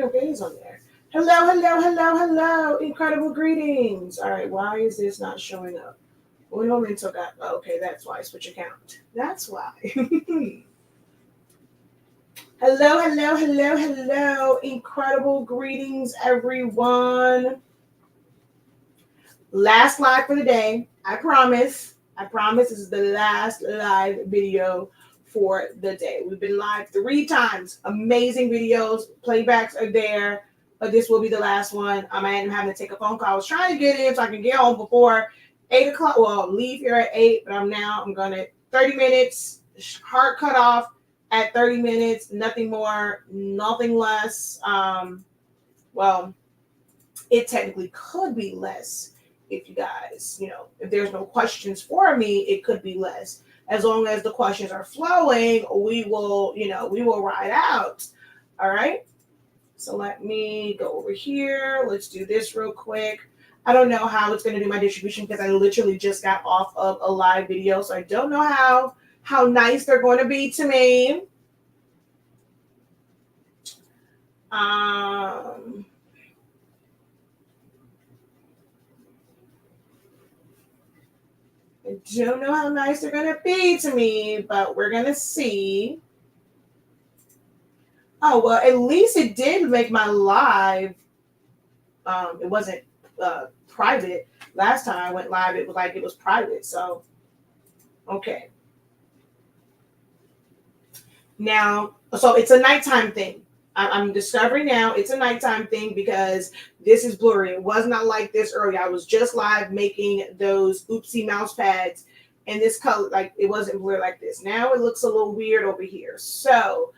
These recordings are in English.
Okay, he's on there. Hello, hello, hello, hello. Incredible greetings. All right, why is this not showing up? Un momento, got. Okay, that's why. Switch account. That's why. Hello, hello, hello, hello. Incredible greetings, everyone. Last live for the day. I promise. I promise this is the last live video for the day. We've been live 3 times. Amazing videos. Playbacks are there. But this will be the last one. I am having to take a phone call. I was trying to get in so I can get home before 8 o'clock. Well, leave here at 8, but I'm going to 30 minutes, hard cut off at 30 minutes, nothing more, nothing less. Well, it technically could be less if you guys, if there's no questions for me, it could be less. As long as the questions are flowing, we will ride out. All right. So let me go over here. Let's do this real quick. I don't know how it's going to do my distribution because I literally just got off of a live video. So I don't know how nice they're going to be to me. I don't know how nice they're going to be to me, but we're going to see. Oh, well, at least it did make my live. It wasn't private. Last time I went live, it was like it was private. So, okay. Now, so it's a nighttime thing. I'm discovering now it's a nighttime thing because this is blurry. It was not like this earlier. I was just live making those oopsie mouse pads, and this color, like it wasn't blurry like this. Now it looks a little weird over here. So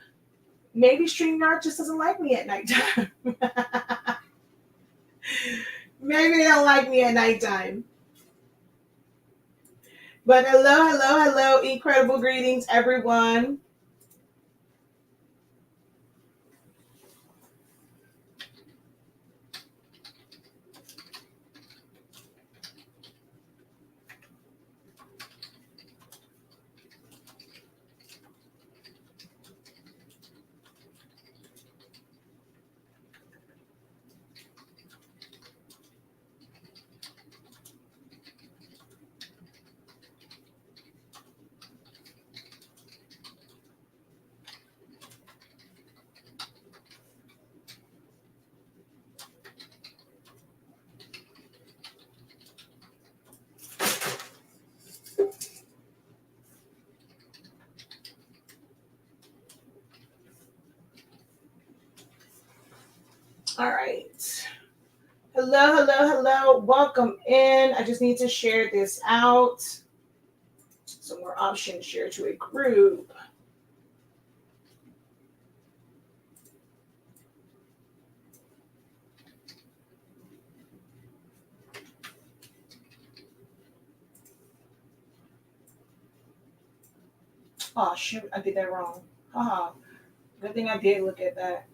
maybe StreamYard just doesn't like me at nighttime. Maybe they don't like me at nighttime. But hello, hello, hello. Incredible greetings, everyone. All right. Hello, hello, hello. Welcome in. I just need to share this out. Some more options, share to a group. Oh, shoot. I did that wrong. Haha. Good thing I did look at that.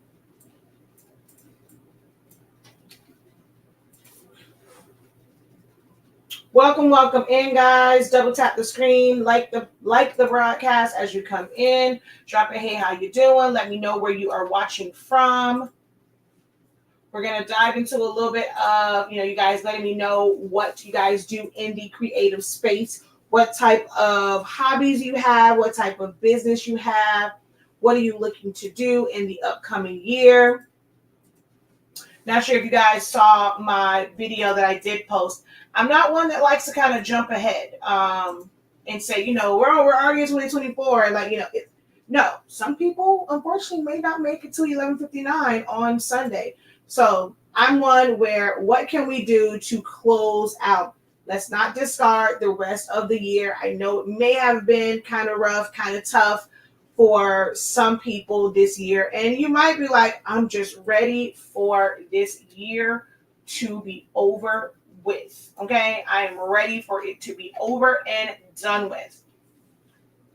Welcome, welcome in, guys. Double tap the screen, like the broadcast as you come in. Drop a hey, how you doing? Let me know where you are watching from. We're gonna dive into a little bit of, you guys letting me know what you guys do in the creative space, what type of hobbies you have, what type of business you have, what are you looking to do in the upcoming year. Not sure if you guys saw my video that I did post. I'm not one that likes to kind of jump ahead and say, we're already in 2024. No, some people unfortunately may not make it to 11:59 on Sunday. So I'm one where what can we do to close out? Let's not discard the rest of the year. I know it may have been kind of rough, kind of tough for some people this year. And you might be like, I'm just ready for this year to be over with. Okay. I am ready for it to be over and done with.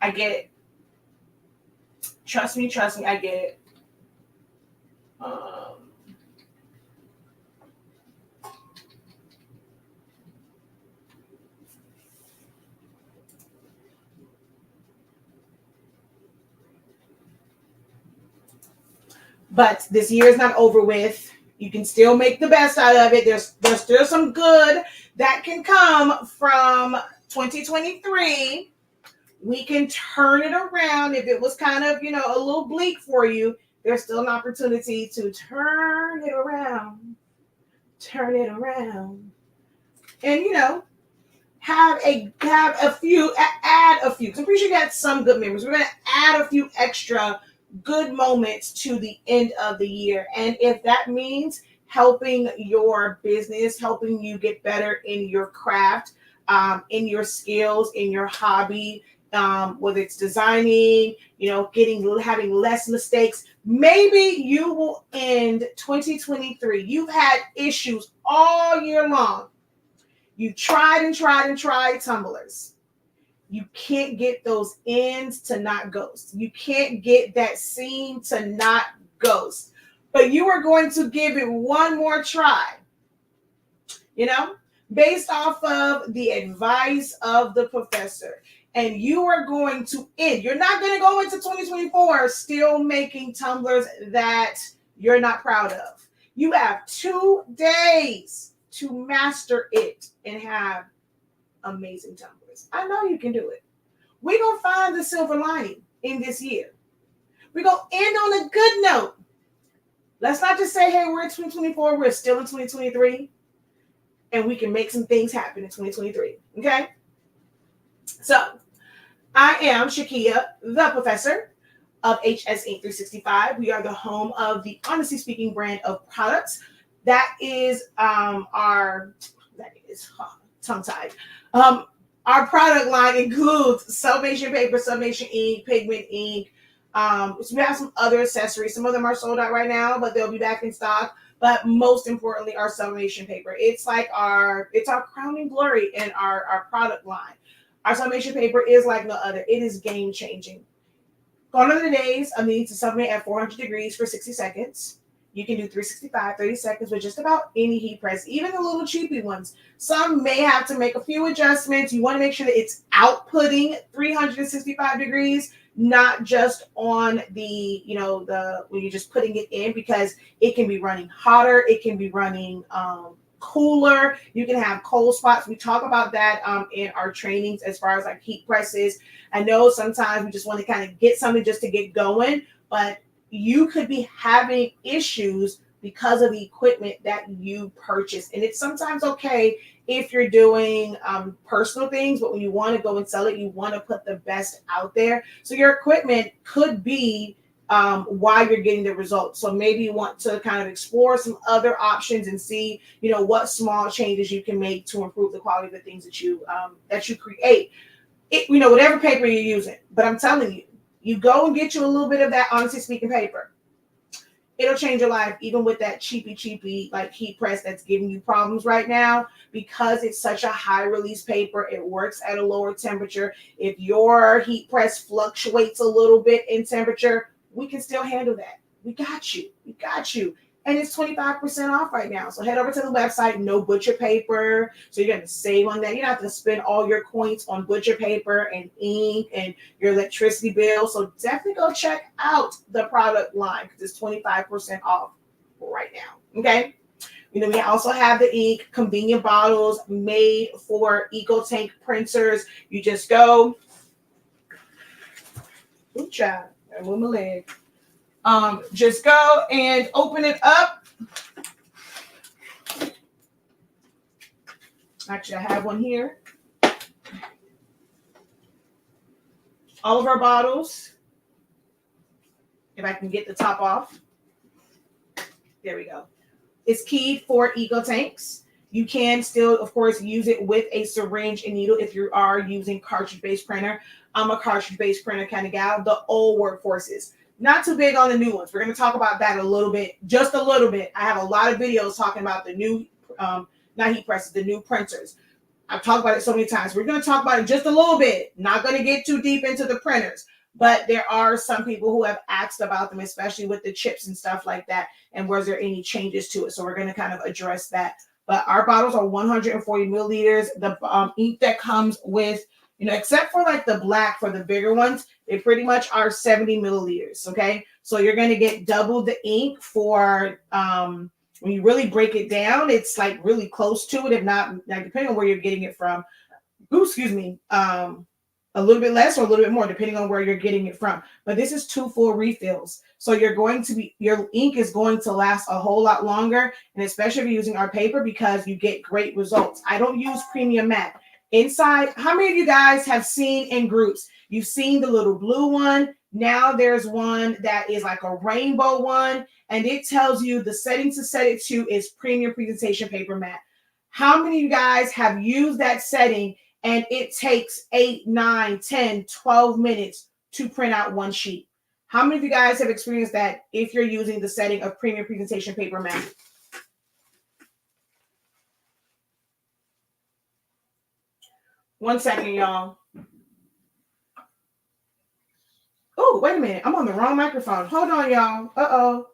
I get it. Trust me, I get it. But this year is not over with. You can still make the best out of it. There's still some good that can come from 2023. We can turn it around. If it was kind of, a little bleak for you, there's still an opportunity to turn it around. Turn it around. And, add a few. So I'm pretty sure you got some good memories. We're going to add a few extra good moments to the end of the year. And if that means helping your business, helping you get better in your craft, in your skills, in your hobby, whether it's designing, having less mistakes, maybe you will end 2023. You've had issues all year long. You tried and tried and tried tumblers. You can't get those ends to not ghost. You can't get that seam to not ghost. But you are going to give it one more try, based off of the advice of the professor. And you are going to end. You're not going to go into 2024 still making tumblers that you're not proud of. You have 2 days to master it and have amazing tumblers. I know you can do it. We're going to find the silver lining in this year. We're going to end on a good note. Let's not just say, hey, we're in 2024, we're still in 2023, and we can make some things happen in 2023, okay? So, I am Shakeya, the professor of HSINK365. We are the home of the Honestly Speaking brand of products. That is tongue-tied. Our product line includes Sublimation paper, Sublimation ink, pigment ink. So we have some other accessories. Some of them are sold out right now, but they'll be back in stock. But most importantly, our Sublimation paper. It's like it's our crowning glory in our product line. Our Sublimation paper is like no other. It is game changing. Gone are the days of needing to sublimate at 400 degrees for 60 seconds. You can do 365, 30 seconds with just about any heat press, even the little cheapy ones. Some may have to make a few adjustments. You want to make sure that it's outputting 365 degrees, not just on the when you're just putting it in, because it can be running hotter. It can be running cooler. You can have cold spots. We talk about that in our trainings as far as like heat presses. I know sometimes we just want to kind of get something just to get going, but you could be having issues because of the equipment that you purchased. And it's sometimes okay if you're doing personal things, but when you want to go and sell it, you want to put the best out there. So your equipment could be why you're getting the results. So maybe you want to kind of explore some other options and see, what small changes you can make to improve the quality of the things that you create. Whatever paper you're using. But I'm telling you, you go and get you a little bit of that Honestly Speaking paper. It'll change your life, even with that cheapy like heat press that's giving you problems right now, because it's such a high release paper. It works at a lower temperature. If your heat press fluctuates a little bit in temperature, we can still handle that. We got you. We got you. And it's 25% off right now. So head over to the website, no butcher paper. So you're going to save on that. You don't have to spend all your coins on butcher paper and ink and your electricity bill. So definitely go check out the product line because it's 25% off right now. Okay. We also have the ink, convenient bottles made for EcoTank printers. You just go. Ooh, child. I move my leg. Just go and open it up. Actually, I have one here. All of our bottles. If I can get the top off. There we go. It's keyed for EcoTanks. You can still, of course, use it with a syringe and needle if you are using cartridge-based printer. I'm a cartridge-based printer kind of gal. The old workforces. Not too big on the new ones. We're going to talk about that a little bit, just a little bit. I have a lot of videos talking about the new, not heat presses, the new printers. I've talked about it so many times. We're going to talk about it just a little bit. Not going to get too deep into the printers, but there are some people who have asked about them, especially with the chips and stuff like that. And was there any changes to it? So we're going to kind of address that. But our bottles are 140 milliliters. The ink that comes with You know, except for like the black for the bigger ones, they pretty much are 70 milliliters. Okay. So you're going to get double the ink for, when you really break it down, it's like really close to it. If not, like depending on where you're getting it from. Ooh, excuse me. A little bit less or a little bit more, depending on where you're getting it from. But this is 2 full refills. So you're going to be, your ink is going to last a whole lot longer. And especially if you're using our paper, because you get great results. I don't use premium matte. Inside, how many of you guys have seen in groups? You've seen the little blue one. Now there's one that is like a rainbow one. And it tells you the setting to set it to is premium presentation paper matte. How many of you guys have used that setting and it takes 8, 9, 10, 12 minutes to print out one sheet? How many of you guys have experienced that if you're using the setting of premium presentation paper matte? One second, y'all. Oh, wait a minute. I'm on the wrong microphone. Hold on, y'all. Uh-oh.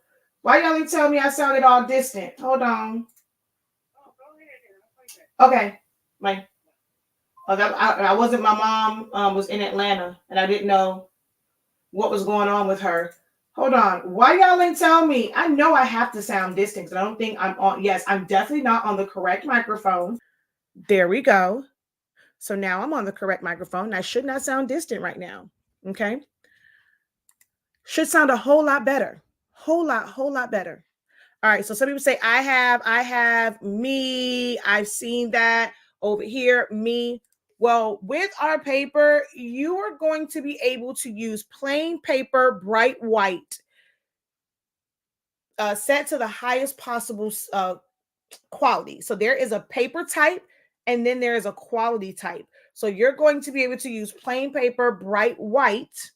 Why y'all didn't tell me I sounded all distant? Hold on. Okay. Like, I wasn't, my mom was in Atlanta, and I didn't know what was going on with her. Hold on. Why y'all didn't tell me? I know I have to sound distant because I don't think I'm on. Yes, I'm definitely not on the correct microphone. There we go. So now I'm on the correct microphone. I should not sound distant right now. Okay. Should sound a whole lot better. Whole lot better. All right. So some people say, I have me. I've seen that over here. Me. Well, with our paper, you are going to be able to use plain paper, bright white, set to the highest possible quality. So there is a paper type and then there is a quality type. So you're going to be able to use plain paper, bright white,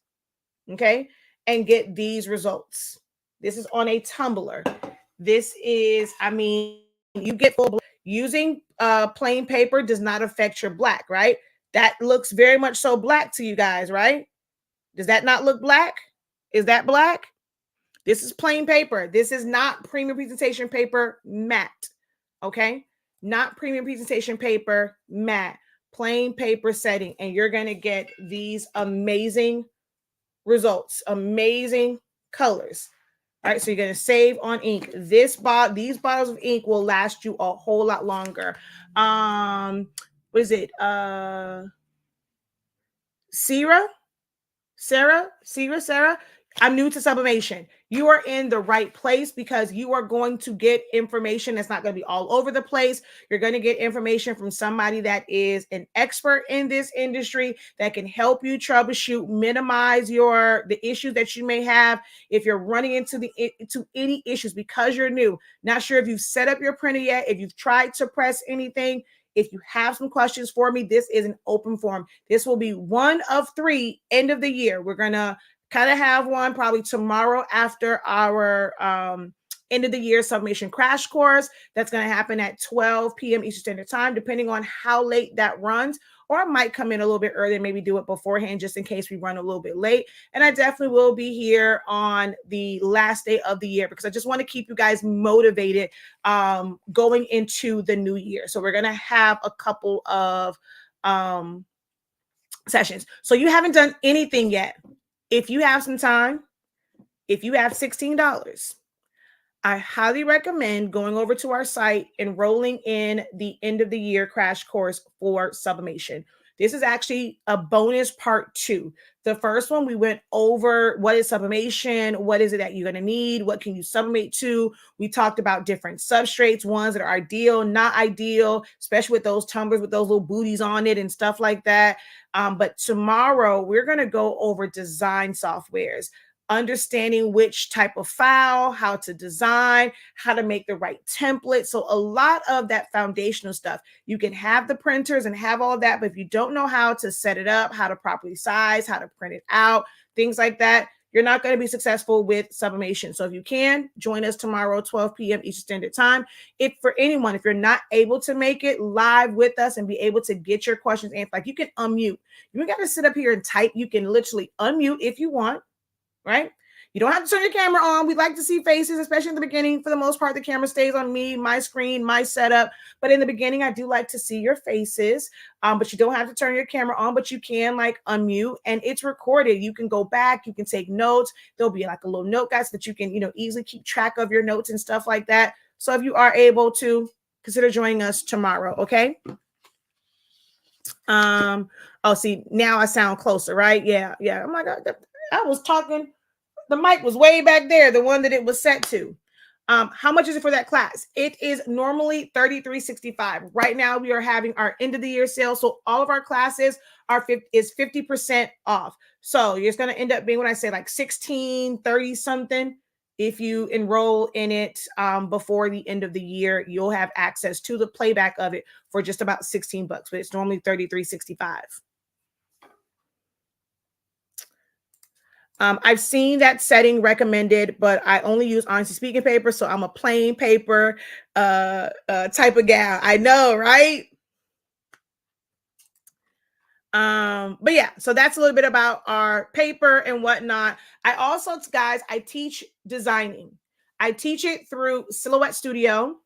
okay, and get these results. This is on a tumbler. This is, I mean, you get full using plain paper does not affect your black, right? That looks very much so black to you guys, right? Does that not look black? Is that black? This is plain paper. This is not premium presentation paper matte. Okay? Not premium presentation paper matte. Plain paper setting. And you're going to get these amazing results, amazing colors. All right, so you're going to save on ink. These bottles of ink will last you a whole lot longer. What is it? Sarah, I'm new to sublimation. You are in the right place because you are going to get information that's not going to be all over the place. You're going to get information from somebody that is an expert in this industry that can help you troubleshoot, minimize the issues that you may have if you're running into any issues because you're new. Not sure if you've set up your printer yet, if you've tried to press anything. If you have some questions for me, this is an open forum. This will be one of 3 end of the year. We're going to kind of have one probably tomorrow after our end of the year sublimation crash course. That's going to happen at 12 p.m. Eastern Standard Time, depending on how late that runs. Or I might come in a little bit early and maybe do it beforehand just in case we run a little bit late. And I definitely will be here on the last day of the year because I just want to keep you guys motivated going into the new year. So we're going to have a couple of sessions. So you haven't done anything yet. If you have some time, if you have $16, I highly recommend going over to our site, enrolling in the end of the year crash course for sublimation. This is actually a bonus part 2. The first one, we went over what is sublimation, what is it that you're going to need, what can you sublimate to. We talked about different substrates, ones that are ideal, not ideal, especially with those tumblers with those little booties on it and stuff like that. But tomorrow, we're going to go over design softwares, understanding which type of file, how to design, how to make the right template. So a lot of that foundational stuff. You can have the printers and have all that, but if you don't know how to set it up, how to properly size, how to print it out, things like that, you're not going to be successful with sublimation. So if you can, join us tomorrow, 12 p.m. Eastern Standard Time. If for anyone, if you're not able to make it live with us and be able to get your questions answered, like you can unmute. You don't got to sit up here and type. You can literally unmute if you want. Right? You don't have to turn your camera on. We like to see faces, especially in the beginning. For the most part, the camera stays on me, my screen, my setup. But in the beginning, I do like to see your faces. But you don't have to turn your camera on, but you can like unmute, and it's recorded. You can go back, you can take notes. There'll be like a little note guide so that you can, easily keep track of your notes and stuff like that. So if you are able to, consider joining us tomorrow, okay? Oh, see, now I sound closer, right? Yeah. Oh my God, I was talking. The mic was way back there, the one that it was set to. How much is it for that class? It is normally $33.65. Right now, we are having our end of the year sale, so all of our classes is 50% off. So it's going to end up being, when I say like 1630 something. If you enroll in it before the end of the year, you'll have access to the playback of it for just about $16, but it's normally $33.65. I've seen that setting recommended, but I only use Honesty Speaking paper, so I'm a plain paper type of gal. I know, right? But yeah, so that's a little bit about our paper and whatnot. I also, guys, I teach designing. I teach it through Silhouette Studio.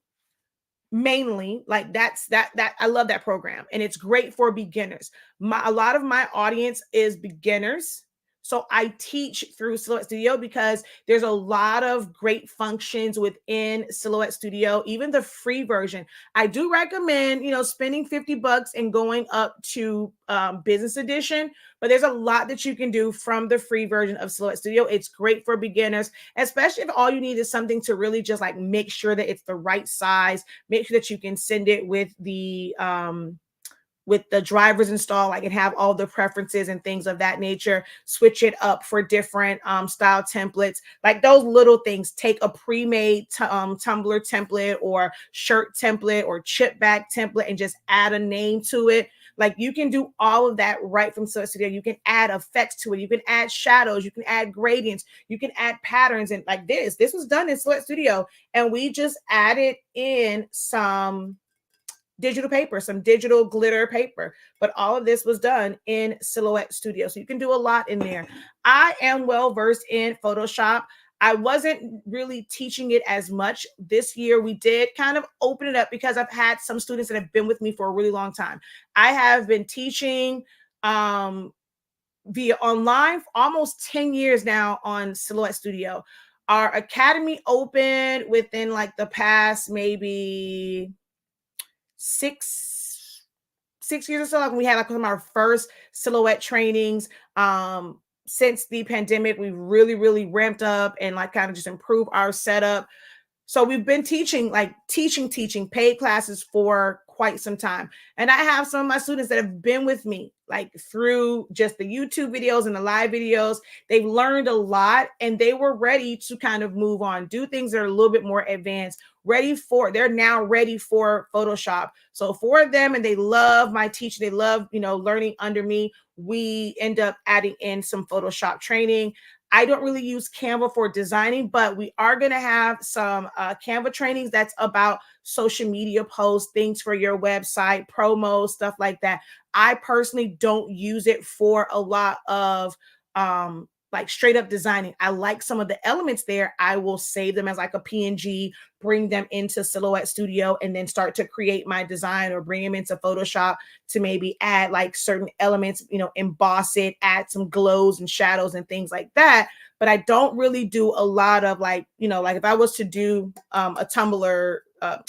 Mainly, like that I love that program, and it's great for beginners. A lot of my audience is beginners, so I teach through Silhouette Studio because there's a lot of great functions within Silhouette Studio, even the free version. I do recommend, spending $50 and going up to business edition, but there's a lot that you can do from the free version of Silhouette Studio. It's great for beginners, especially if all you need is something to really just like make sure that it's the right size. Make sure that you can send it with the drivers installed, like, and have all the preferences and things of that nature. Switch it up for different style templates, like those little things. Take a pre-made tumbler template or shirt template or chip bag template and just add a name to it. Like, you can do all of that right from Silhouette Studio. You can add effects to it. You can add shadows. You can add gradients. You can add patterns. And like this was done in Silhouette Studio, and we just added in some digital paper, some digital glitter paper, but all of this was done in Silhouette Studio. So you can do a lot in there. I am well versed in Photoshop. I wasn't really teaching it as much this year. We did kind of open it up because I've had some students that have been with me for a really long time. I have been teaching via online for almost 10 years now on Silhouette Studio. Our academy opened within like the past maybe six years or so. Like, we had like some of our first Silhouette trainings. Since the pandemic, we really ramped up and like kind of just improved our setup. So we've been teaching paid classes for quite some time. And I have some of my students that have been with me like through just the YouTube videos and the live videos. They've learned a lot, and they were ready to kind of move on, do things that are a little bit more advanced, they're now ready for Photoshop. So for them, and they love my teaching, they love, learning under me, we end up adding in some Photoshop training. I don't really use Canva for designing, but we are going to have some Canva trainings that's about social media posts, things for your website, promos, stuff like that. I personally don't use it for a lot of like straight up designing. I like some of the elements there. I will save them as like a PNG, bring them into Silhouette Studio, and then start to create my design, or bring them into Photoshop to maybe add like certain elements, emboss it, add some glows and shadows and things like that. But I don't really do a lot of like if I was to do a Tumblr,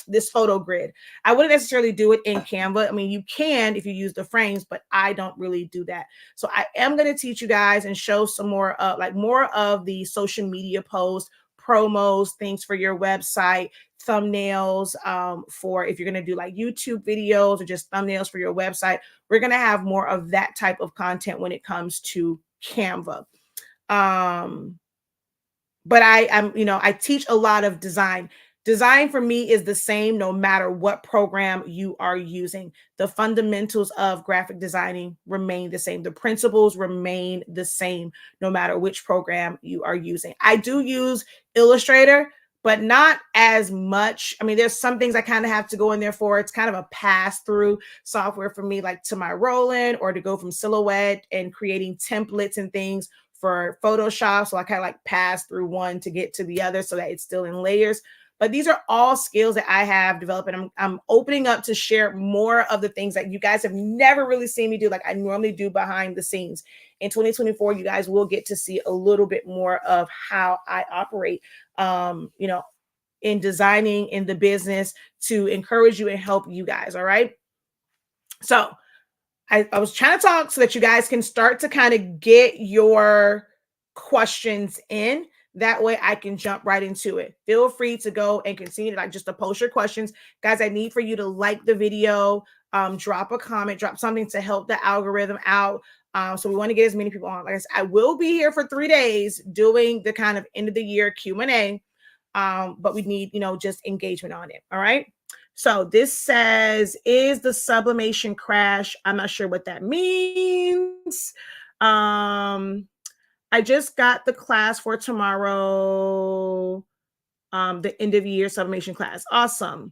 this photo grid, I wouldn't necessarily do it in Canva. I mean, you can if you use the frames, but I don't really do that. So I am going to teach you guys and show some more more of the social media posts, promos, things for your website, thumbnails, for if you're going to do like YouTube videos or just thumbnails for your website. We're going to have more of that type of content when it comes to Canva. But I teach a lot of design. Design for me is the same no matter what program you are using. The fundamentals of graphic designing remain the same. The principles remain the same no matter which program you are using. I do use Illustrator, but not as much. I mean, there's some things I kind of have to go in there for. It's kind of a pass-through software for me, like to my Roland, or to go from Silhouette and creating templates and things for Photoshop. So I kind of like pass through one to get to the other so that it's still in layers. But these are all skills that I have developed, and I'm opening up to share more of the things that you guys have never really seen me do, like I normally do behind the scenes. In 2024, you guys will get to see a little bit more of how I operate, in designing in the business to encourage you and help you guys. All right. So I was trying to talk so that you guys can start to kind of get your questions in. That way I can jump right into it. Feel free to go and continue to just to post your questions. Guys, I need for you to like the video, drop a comment, drop something to help the algorithm out. So we want to get as many people on. Like I said, I will be here for 3 days doing the kind of end of the year Q&A. But we need, just engagement on it. All right. So this says, is the sublimation crash? I'm not sure what that means. I just got the class for tomorrow. The end of year sublimation class. Awesome.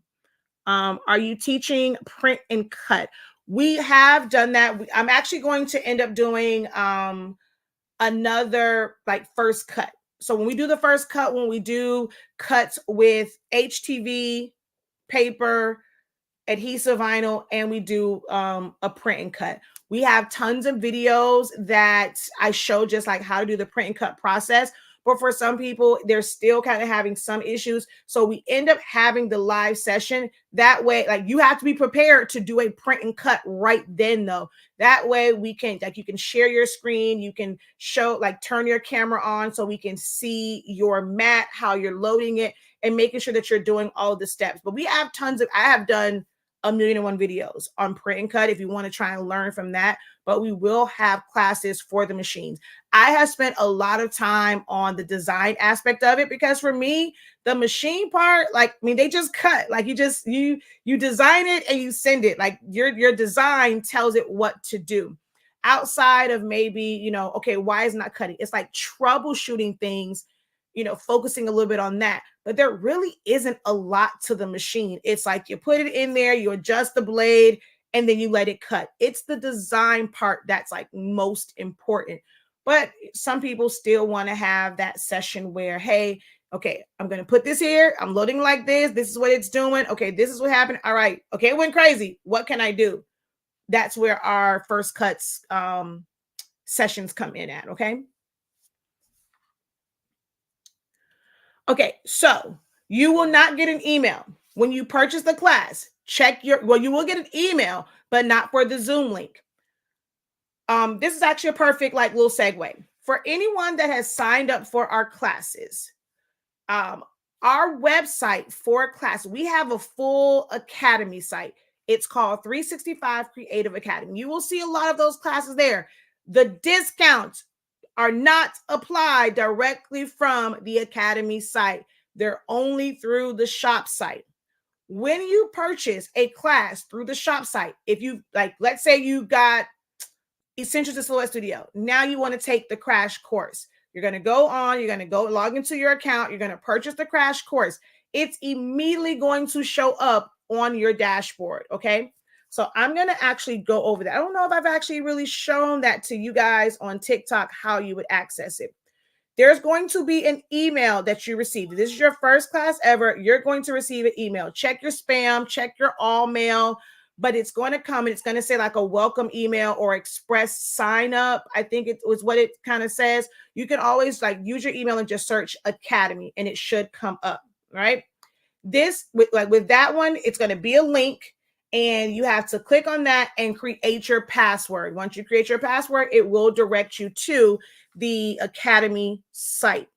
Are you teaching print and cut? We have done that. I'm actually going to end up doing another first cut. So when we do the first cut, when we do cuts with HTV, paper, adhesive vinyl, and we do a print and cut. We have tons of videos that I show just like how to do the print and cut process. But for some people, they're still kind of having some issues. So we end up having the live session. That way, you have to be prepared to do a print and cut right then, though. That way we can, you can share your screen. You can show, turn your camera on so we can see your mat, how you're loading it, and making sure that you're doing all of the steps. But we have I have done 1,000,001 videos on print and cut if you want to try and learn from that. But we will have classes for the machines. I have spent a lot of time on the design aspect of it because for me, the machine part, they just cut. You design it and you send it. Your design tells it what to do. Outside of maybe, okay, why is it not cutting? It's like troubleshooting things, focusing a little bit on that. But there really isn't a lot to the machine. It's like you put it in there, you adjust the blade, and then you let it cut. It's the design part that's most important. But some people still want to have that session where, hey, okay, I'm going to put this here. I'm loading like this. This is what it's doing. Okay, this is what happened. All right. Okay, it went crazy. What can I do? That's where our first cuts sessions come in at, okay? Okay, so you will not get an email when you purchase the class. You will get an email, but not for the Zoom link. This is actually a perfect little segue. For anyone that has signed up for our classes, our website for class, we have a full academy site. It's called 365 Creative Academy. You will see a lot of those classes there. The discounts are not applied directly from the academy site. They're only through the shop site. When you purchase a class through the shop site, if you let's say you got Essentials to Silhouette Studio. Now you want to take the crash course. You're going to go log into your account. You're going to purchase the crash course. It's immediately going to show up on your dashboard. Okay. So I'm going to actually go over that. I don't know if I've actually really shown that to you guys on TikTok, how you would access it. There's going to be an email that you receive. This is your first class ever. You're going to receive an email. Check your spam, check your all mail, but it's going to come and it's going to say a welcome email or express sign up. I think it was what it kind of says. You can always use your email and just search Academy and it should come up, right? This with that one, it's going to be a link and you have to click on that and create your password. Once you create your password, it will direct you to the Academy site.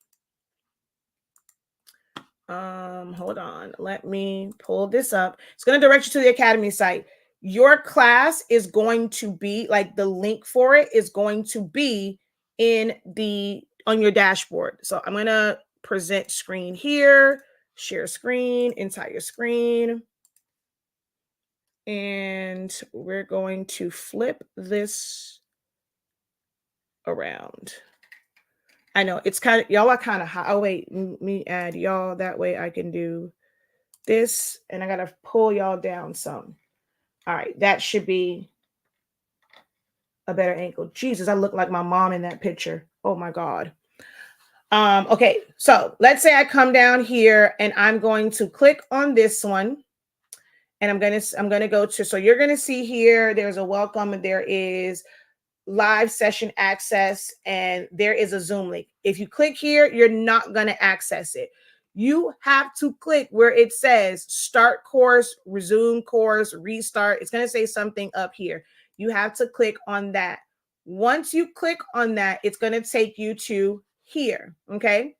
Hold on. Let me pull this up. It's going to direct you to the Academy site. Your class is going to be the link for it is going to be on your dashboard. So I'm going to present screen here, share screen, entire screen. And we're going to flip this around. I know it's kind of, y'all are kind of high. Oh, wait, let me add y'all. That way I can do this and I got to pull y'all down some. All right, that should be a better angle. Jesus, I look like my mom in that picture. Oh my God. Okay, so let's say I come down here and I'm going to click on this one. And I'm gonna go to, so you're gonna see here, there's a welcome and there is live session access and there is a Zoom link. If you click here, you're not gonna access it. You have to click where it says start course, resume course, restart. It's gonna say something up here. You have to click on that. Once you click on that, it's gonna take you to here, okay?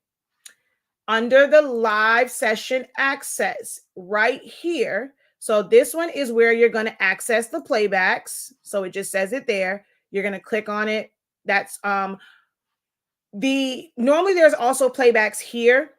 Under the live session access right here. So this one is where you're going to access the playbacks. So it just says it there. You're going to click on it. That's normally there's also playbacks here.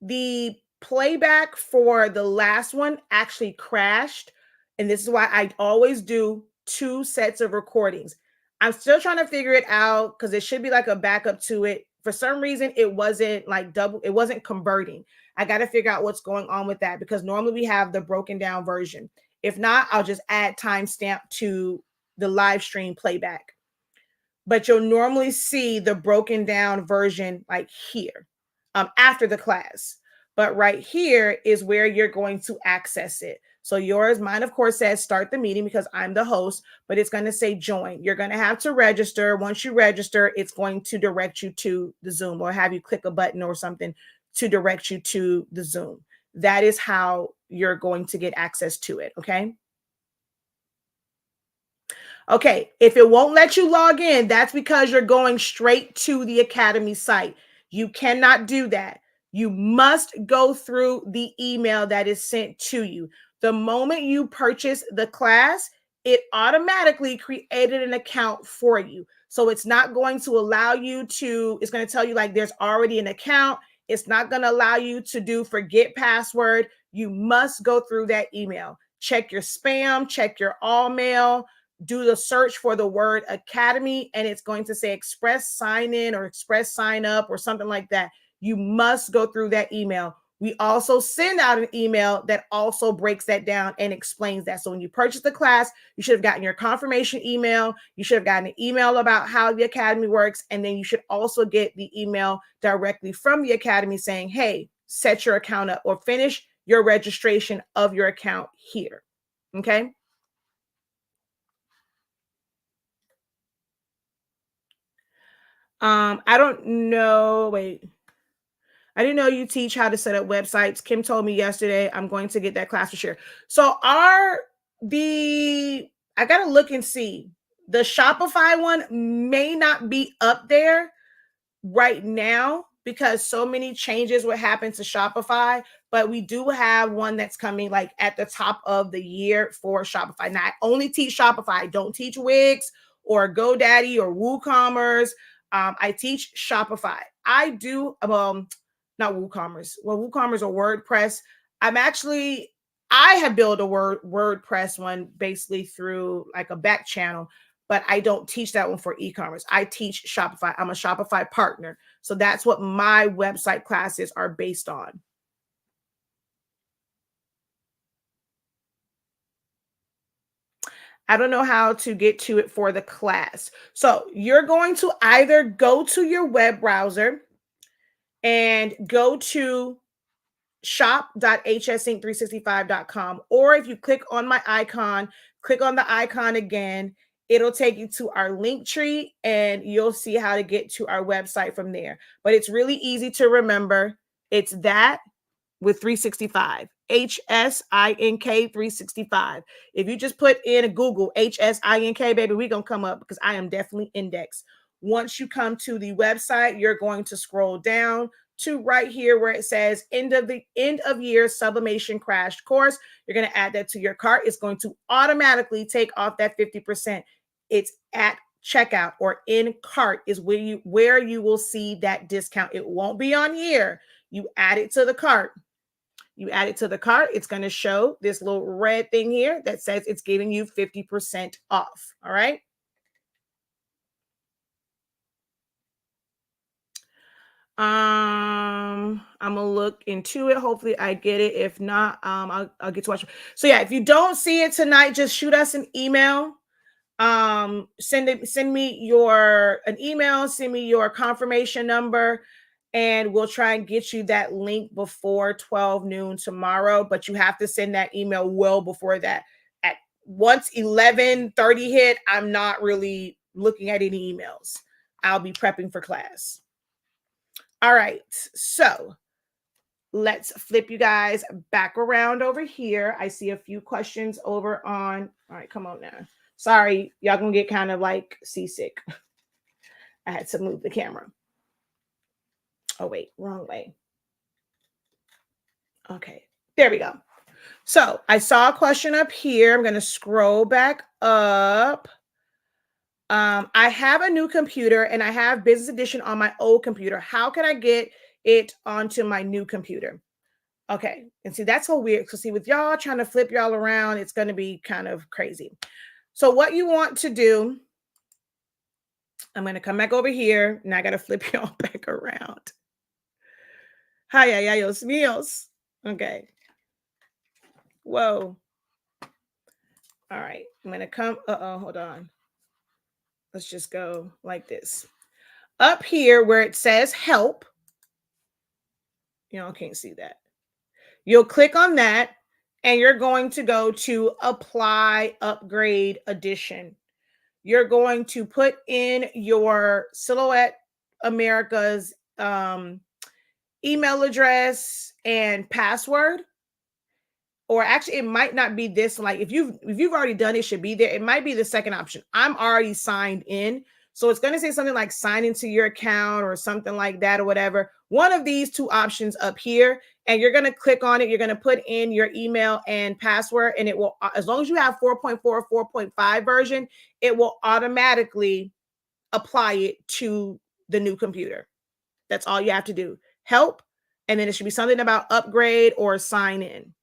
The playback for the last one actually crashed. And this is why I always do 2 sets of recordings. I'm still trying to figure it out because it should be like a backup to it. For some reason, it wasn't like it wasn't converting. I got to figure out what's going on with that because normally we have the broken down version. If not, I'll just add timestamp to the live stream playback. But you'll normally see the broken down version like here after the class. But right here is where you're going to access it. So mine, of course, says start the meeting because I'm the host, but it's going to say join. You're going to have to register. Once you register, it's going to direct you to the Zoom or have you click a button or something to direct you to the Zoom. That is how you're going to get access to it, okay? Okay, if it won't let you log in, that's because you're going straight to the Academy site. You cannot do that. You must go through the email that is sent to you. The moment you purchase the class, it automatically created an account for you. So it's not going to allow you to, it's going to tell you like there's already an account. It's not going to allow you to do forget password. You must go through that email. Check your spam, check your all mail, do the search for the word Academy, and it's going to say express sign in or express sign up or something like that. You must go through that email. We also send out an email that also breaks that down and explains that. So when you purchase the class, you should have gotten your confirmation email. You should have gotten an email about how the Academy works. And then you should also get the email directly from the Academy saying, hey, set your account up or finish your registration of your account here. Okay. I don't know. Wait. I didn't know you teach how to set up websites. Kim told me yesterday. I'm going to get that class for sure. So I gotta look and see. The Shopify one may not be up there right now because so many changes would happen to Shopify, but we do have one that's coming like at the top of the year for Shopify. Now I only teach Shopify. I don't teach Wix or GoDaddy or WooCommerce. I teach Shopify. I do not WooCommerce. Well, WooCommerce or WordPress. I have built a WordPress one basically through like a back channel, but I don't teach that one for e-commerce. I teach Shopify. I'm a Shopify partner. So that's what my website classes are based on. I don't know how to get to it for the class. So you're going to either go to your web browser and go to shop.hsink365.com, or if you click on my icon, click on the icon again, it'll take you to our Linktree and you'll see how to get to our website from there. But it's really easy to remember. It's that with 365, HSINK 365. If you just put in a Google HSINK, baby, we're going to come up because I am definitely indexed. Once you come to the website, you're going to scroll down to right here where it says end of year sublimation crash course. You're going to add that to your cart. It's going to automatically take off that 50%. It's at checkout or in cart is where you will see that discount. It won't be on here. You add it to the cart. You add it to the cart. It's going to show this little red thing here that says it's giving you 50% off. All right. I'm gonna look into it. Hopefully I get it. If not, I'll get to watch it. So yeah, if you don't see it tonight, just shoot us an email. Send me an email, send me your confirmation number, and we'll try and get you that link before 12 noon tomorrow. But you have to send that email well before that. At once 11:30 hit, I'm not really looking at any emails. I'll be prepping for class. All right, so let's flip you guys back around over here. I see a few questions over on. All right, come on now. Sorry, y'all gonna get kind of like seasick. I had to move the camera. Oh, wait, wrong way. Okay, there we go. So I saw a question up here. I'm gonna scroll back up. I have a new computer and I have Business Edition on my old computer. How can I get it onto my new computer? Okay, and see, that's so weird. So see, with y'all trying to flip y'all around, it's going to be kind of crazy. So what you want to do, I'm going to come back over here, and I got to flip y'all back around. Hi, ayayos míos. Okay. Whoa. All right, I'm going to come. Hold on. Let's just go like this. Up here where it says help, y'all can't see that. You'll click on that, and you're going to go to Apply Upgrade Edition. You're going to put in your Silhouette America's email address and password. Or actually, it might not be this. Like if you've already done it, should be there. It might be the second option. I'm already signed in. So it's going to say something like sign into your account or something like that or whatever. One of these two options up here, and you're going to click on it. You're going to put in your email and password, and it will, as long as you have 4.4 or 4.5 version, it will automatically apply it to the new computer. That's all you have to do. Help, and then it should be something about upgrade or sign in.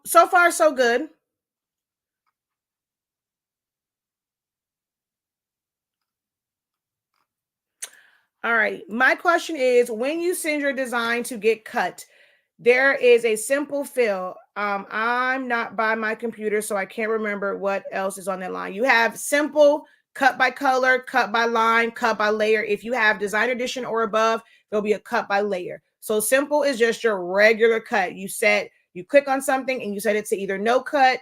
So far so good. All right. My question is, when you send your design to get cut, there is a simple fill. I'm not by my computer, so I can't remember what else is on that line. You have simple, cut by color, cut by line, cut by layer. If you have design edition or above, there'll be a cut by layer. So simple is just your regular cut. You click on something and you set it to either no cut,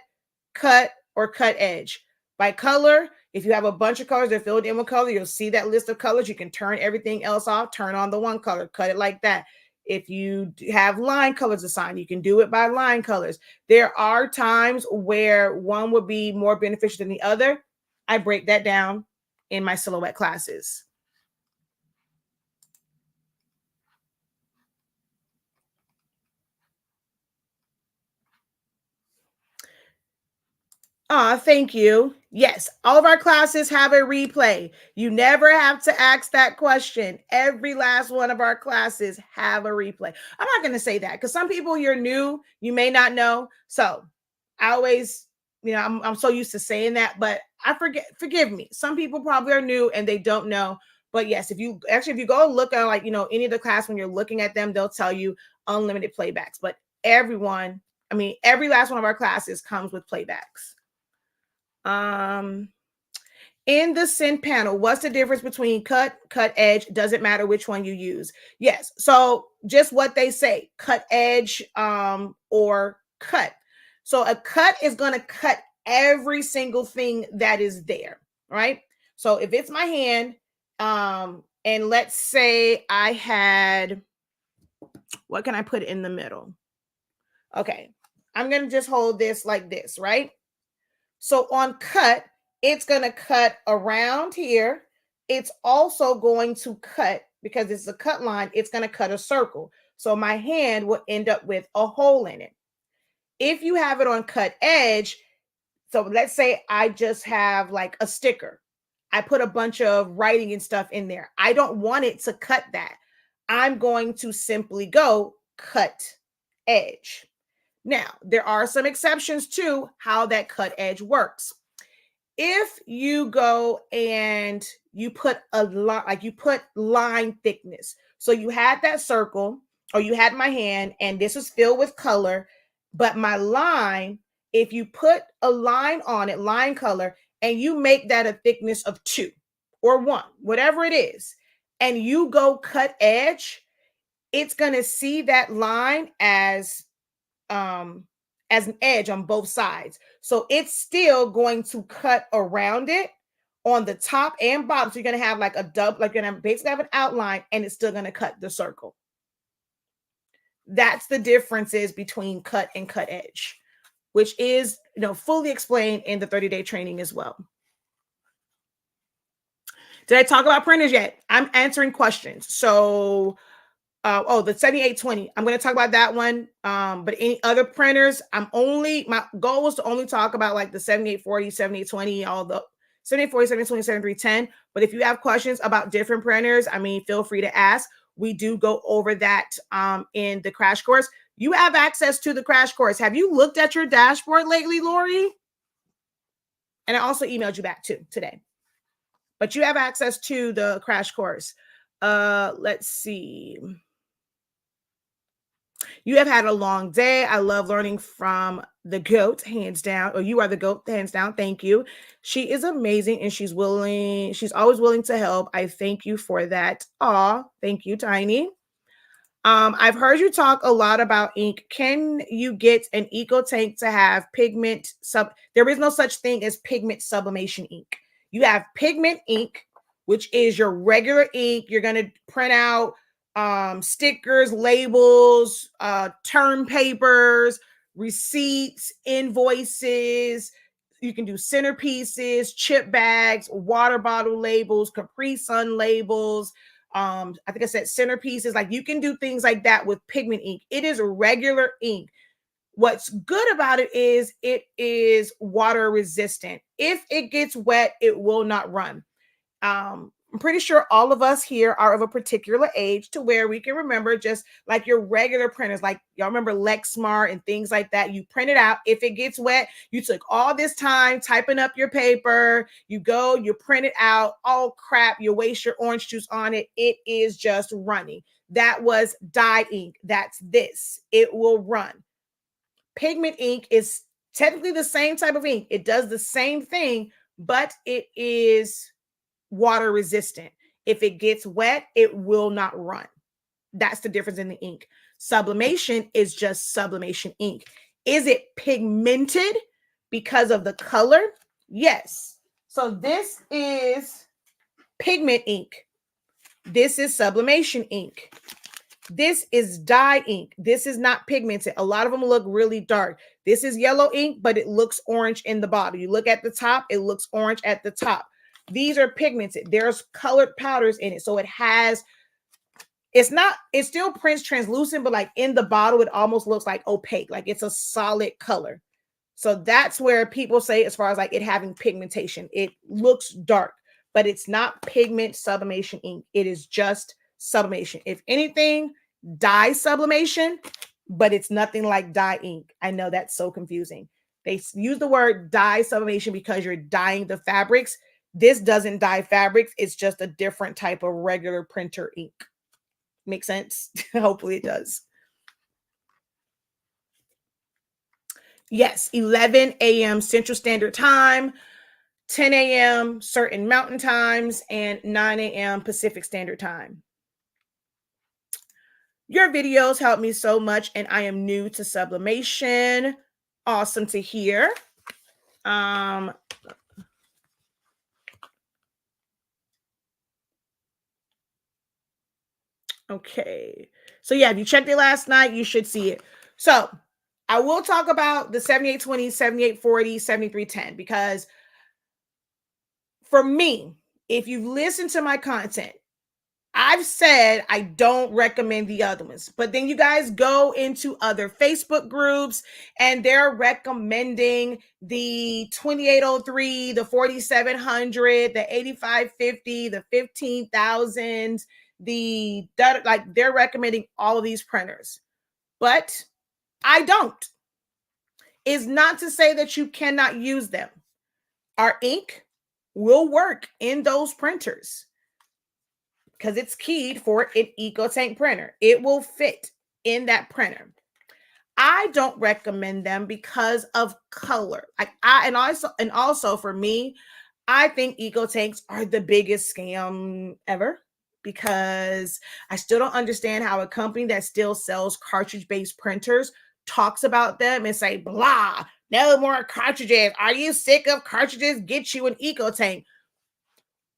cut, or cut edge. By color, if you have a bunch of colors that are filled in with color, you'll see that list of colors. You can turn everything else off, turn on the one color, cut it like that. If you have line colors assigned, you can do it by line colors. There are times where one would be more beneficial than the other. I break that down in my silhouette classes. Thank you. Yes, all of our classes have a replay. You never have to ask that question. Every last one of our classes have a replay. I'm not going to say that because some people, you're new, you may not know. So I always, I'm so used to saying that, but forgive me. Some people probably are new and they don't know. But yes, if you go and look at any of the class, when you're looking at them, they'll tell you unlimited playbacks. But every last one of our classes comes with playbacks. In the send panel, what's the difference between cut edge? Doesn't matter which one you use. Yes. So just what they say, cut edge, or cut. So a cut is going to cut every single thing that is there, right? So if it's my hand, and let's say I had, what can I put in the middle? Okay. I'm going to just hold this like this, right? So on cut, it's going to cut around here. It's also going to cut, because it's a cut line, it's going to cut a circle. So my hand will end up with a hole in it. If you have it on cut edge, so let's say I just have like a sticker. I put a bunch of writing and stuff in there. I don't want it to cut that. I'm going to simply go cut edge. Now, there are some exceptions to how that cut edge works. if you go and you put a line, like you put line thickness, so you had that circle or you had my hand and this was filled with color, but my line, if you put a line on it, line color, and you make that a thickness of 2 or 1, whatever it is, and you go cut edge, it's going to see that line as an edge on both sides. So it's still going to cut around it on the top and bottom. So you're going to have like a double, like you're going to basically have an outline, and it's still going to cut the circle. That's the differences between cut and cut edge, which is, fully explained in the 30-day training as well. Did I talk about printers yet? I'm answering questions. So the 7820. I'm going to talk about that one. But any other printers, my goal was to only talk about like the 7840, 7820, all the 7840, 7820, 7310. But if you have questions about different printers, feel free to ask. We do go over that in the crash course. You have access to the crash course. Have you looked at your dashboard lately, Lori? And I also emailed you back too today. But you have access to the crash course. Let's see. You have had a long day. I love learning from the GOAT, hands down. Or you are the GOAT, hands down. Thank you. She is amazing and she's always willing to help. I thank you for that. Aw, thank you, Tiny. I've heard you talk a lot about ink. Can you get an eco tank to have pigment there is no such thing as pigment sublimation ink. You have pigment ink, which is your regular ink. You're going to print out stickers, labels, term papers, receipts, invoices. You can do centerpieces, chip bags, water bottle labels, Capri Sun labels. I think I said centerpieces. Like you can do things like that with pigment ink. It is regular ink. What's good about it is water resistant. If it gets wet, it will not run. I'm pretty sure all of us here are of a particular age to where we can remember just like your regular printers, like y'all remember Lexmark and things like that. You print it out. If it gets wet, you took all this time typing up your paper. You go, you print it out. Oh crap, you waste your orange juice on it. It is just running. That was dye ink. That's this. It will run. Pigment ink is technically the same type of ink. It does the same thing, but it is water resistant. If it gets wet, it will not run. That's the difference in the ink. Sublimation is just sublimation ink. Is it pigmented because of the color? Yes. So this is pigment ink. This is sublimation ink. This is dye ink. This is not pigmented. A lot of them look really dark. This is yellow ink, but it looks orange in the bottom. You look at the top, it looks orange at the top. These are pigmented. There's colored powders in it. So it still prints translucent, but like in the bottle, it almost looks like opaque, like it's a solid color. So that's where people say, as far as like it having pigmentation, it looks dark, but it's not pigment sublimation ink. It is just sublimation. If anything, dye sublimation, but it's nothing like dye ink. I know that's so confusing. They use the word dye sublimation because you're dyeing the fabrics. This doesn't dye fabrics. It's just a different type of regular printer ink. Make sense? Hopefully it does. Yes, 11 a.m. Central Standard Time, 10 a.m. certain mountain times, and 9 a.m. Pacific Standard Time. Your videos help me so much, and I am new to sublimation. Awesome to hear. Okay. So yeah, if you checked it last night, you should see it. So I will talk about the 7820, 7840, 7310, because for me, if you've listened to my content, I've said I don't recommend the other ones, but then you guys go into other Facebook groups and they're recommending the 2803, the 4700, the 8550, the 15,000, they're recommending all of these printers, but I don't. It's not to say that you cannot use them. Our ink will work in those printers because it's keyed for an EcoTank printer. It will fit in that printer. I don't recommend them because of color. And also for me, I think EcoTanks are the biggest scam ever because I still don't understand how a company that still sells cartridge-based printers talks about them and say, blah, no more cartridges. Are you sick of cartridges? Get you an EcoTank.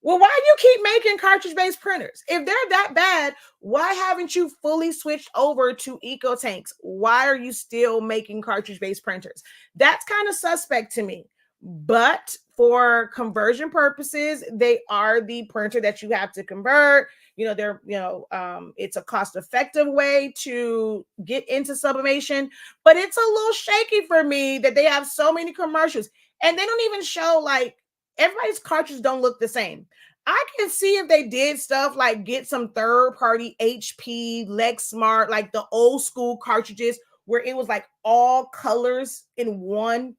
Well, why do you keep making cartridge-based printers? If they're that bad, why haven't you fully switched over to EcoTanks? Why are you still making cartridge-based printers? That's kind of suspect to me. But for conversion purposes, they are the printer that you have to convert. It's a cost-effective way to get into sublimation, but it's a little shaky for me that they have so many commercials and they don't even show like everybody's cartridges don't look the same. I can see if they did stuff like get some third-party HP, Lexmark, like the old school cartridges where it was like all colors in one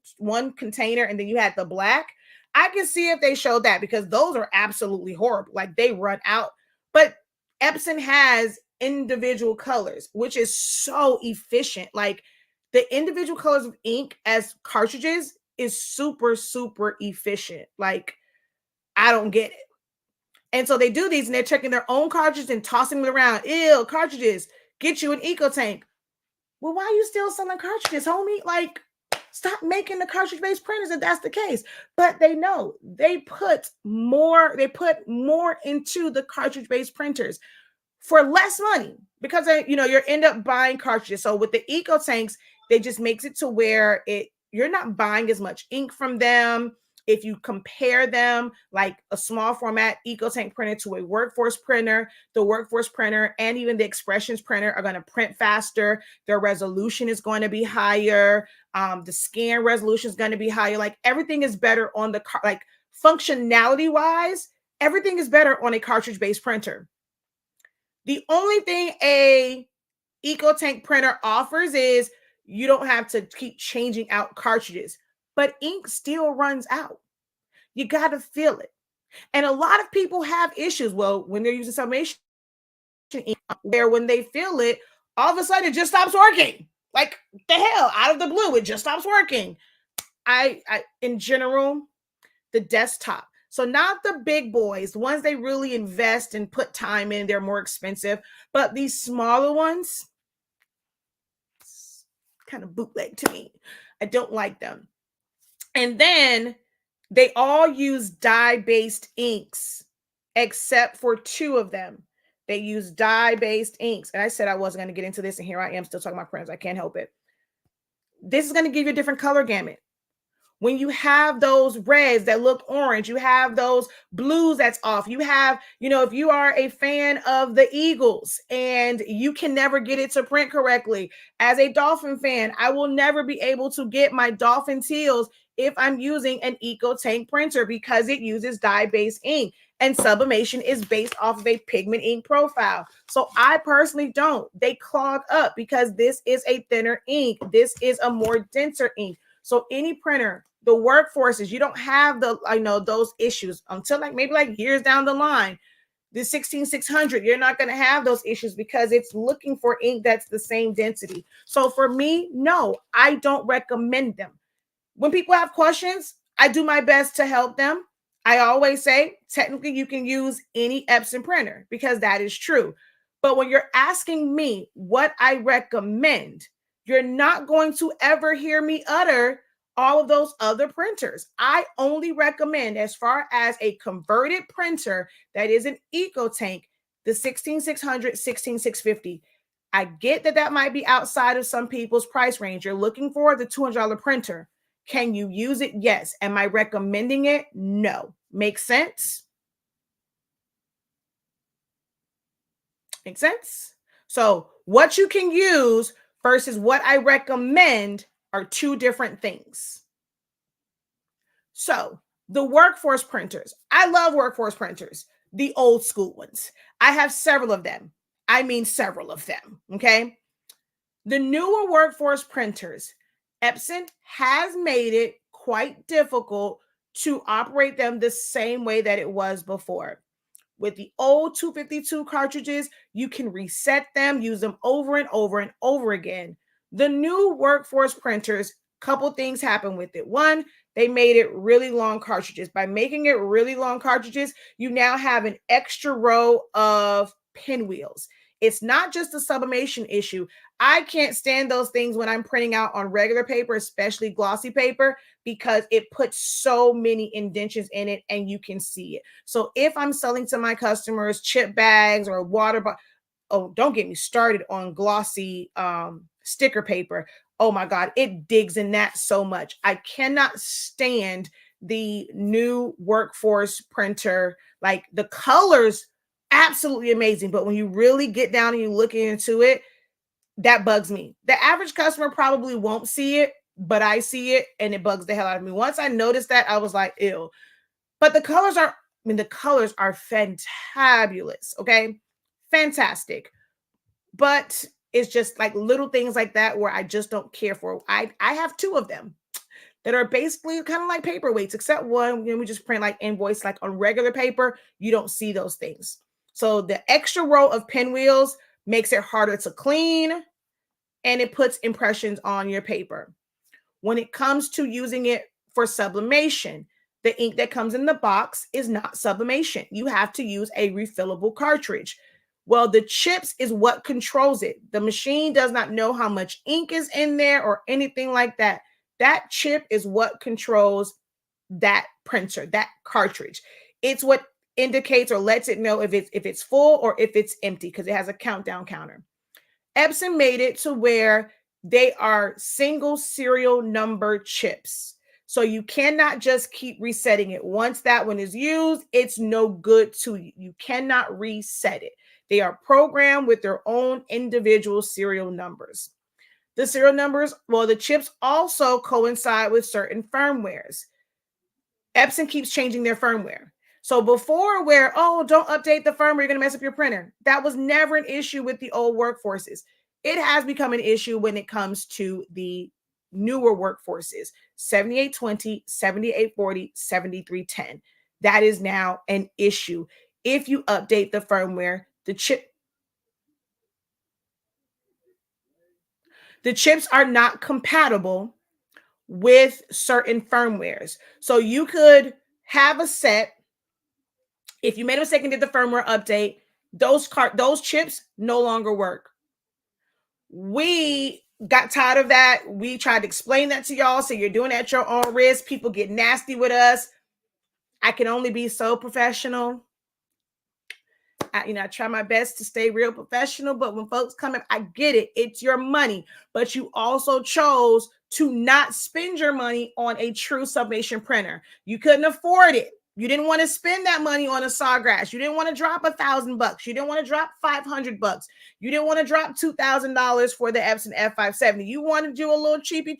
container and then you had the black. I can see if they showed that because those are absolutely horrible. Like they run out. But Epson has individual colors, which is so efficient. Like the individual colors of ink as cartridges is super, super efficient. Like, I don't get it. And so they do these and they're checking their own cartridges and tossing them around. Ew, cartridges, get you an EcoTank. Well, why are you still selling cartridges, homie? Like, stop making the cartridge-based printers if that's the case. But they know they put more into the cartridge-based printers for less money because you end up buying cartridges. So with the EcoTanks, they just makes it to where you're not buying as much ink from them. If you compare them, like a small format EcoTank printer to a workforce printer, the workforce printer and even the expressions printer are going to print faster. Their resolution is going to be higher. The scan resolution is going to be higher. Like everything is better on the like functionality wise, everything is better on a cartridge-based printer. The only thing a EcoTank printer offers is you don't have to keep changing out cartridges, but ink still runs out. You got to feel it. And a lot of people have issues. Well, when they're using sublimation ink, where when they feel it, all of a sudden it just stops working. Like the hell, out of the blue, it just stops working. I in general, the desktop. So not the big boys, the ones they really invest and put time in, they're more expensive. But these smaller ones, kind of bootleg to me. I don't like them. And then they all use dye-based inks, except for two of them. They use dye-based inks. And I said I wasn't going to get into this, and here I am still talking about printers. I can't help it. This is going to give you a different color gamut. When you have those reds that look orange, you have those blues that's off. You have, if you are a fan of the Eagles and you can never get it to print correctly, as a Dolphin fan, I will never be able to get my Dolphin teals if I'm using an EcoTank printer because it uses dye-based ink. And sublimation is based off of a pigment ink profile. So I personally don't. They clog up because this is a thinner ink. This is a more denser ink. So any printer, the workforces, you don't have those issues until maybe years down the line. The 16600, you're not going to have those issues because it's looking for ink that's the same density. So for me, no, I don't recommend them. When people have questions, I do my best to help them. I always say, technically, you can use any Epson printer because that is true. But when you're asking me what I recommend, you're not going to ever hear me utter all of those other printers. I only recommend, as far as a converted printer that is an EcoTank, the 16600, 16650. I get that might be outside of some people's price range. You're looking for the $200 printer. Can you use it? Yes. Am I recommending it? No. Makes sense? Makes sense? So what you can use versus what I recommend are two different things. So the workforce printers, I love workforce printers, the old school ones. I have several of them. I mean, several of them. Okay. The newer workforce printers, Epson has made it quite difficult to operate them the same way that it was before. With the old 252 cartridges, you can reset them, use them over and over and over again. The new workforce printers, couple things happen with it. One, they made it really long cartridges. By making it really long cartridges, you now have an extra row of pinwheels. It's not just a sublimation issue. I can't stand those things when I'm printing out on regular paper, especially glossy paper, because it puts so many indentions in it and you can see it. So if I'm selling to my customers chip bags or water, oh, don't get me started on glossy sticker paper. Oh my God, it digs in that so much. I cannot stand the new workforce printer. Like the colors, absolutely amazing. But when you really get down and you look into it, that bugs me. The average customer probably won't see it, but I see it and it bugs the hell out of me. Once I noticed that, I was like, ew. But the colors are, the colors are fantabulous. Okay. Fantastic. But it's just like little things like that where I just don't care for. I have two of them that are basically kind of like paperweights, except one, we just print like invoice, like on regular paper, you don't see those things. So the extra row of pinwheels makes it harder to clean and it puts impressions on your paper. When it comes to using it for sublimation, the ink that comes in the box is not sublimation. You have to use a refillable cartridge. Well, the chips is what controls it. The machine does not know how much ink is in there or anything like that. That chip is what controls that printer, that cartridge. It's what indicates or lets it know if it's full or if it's empty, because it has a countdown counter. Epson made it to where they are single serial number chips. So you cannot just keep resetting it. Once that one is used, it's no good to you. You cannot reset it. They are programmed with their own individual serial numbers. The serial numbers, well, the chips also coincide with certain firmwares. Epson keeps changing their firmware. So before where, oh, don't update the firmware, you're going to mess up your printer. That was never an issue with the old workforces. It has become an issue when it comes to the newer workforces, 7820, 7840, 7310. That is now an issue. If you update the firmware, the chips are not compatible with certain firmwares. So you could have a set. If you made a mistake and did the firmware update, those chips no longer work. We got tired of that. We tried to explain that to y'all. So you're doing it at your own risk. People get nasty with us. I can only be so professional. I try my best to stay real professional, but when folks come in, I get it. It's your money, but you also chose to not spend your money on a true sublimation printer. You couldn't afford it. You didn't want to spend that money on a Sawgrass. You didn't want to drop $1,000. You didn't want to drop $500. You didn't want to drop $2,000 for the Epson F570. You want to do a little cheapy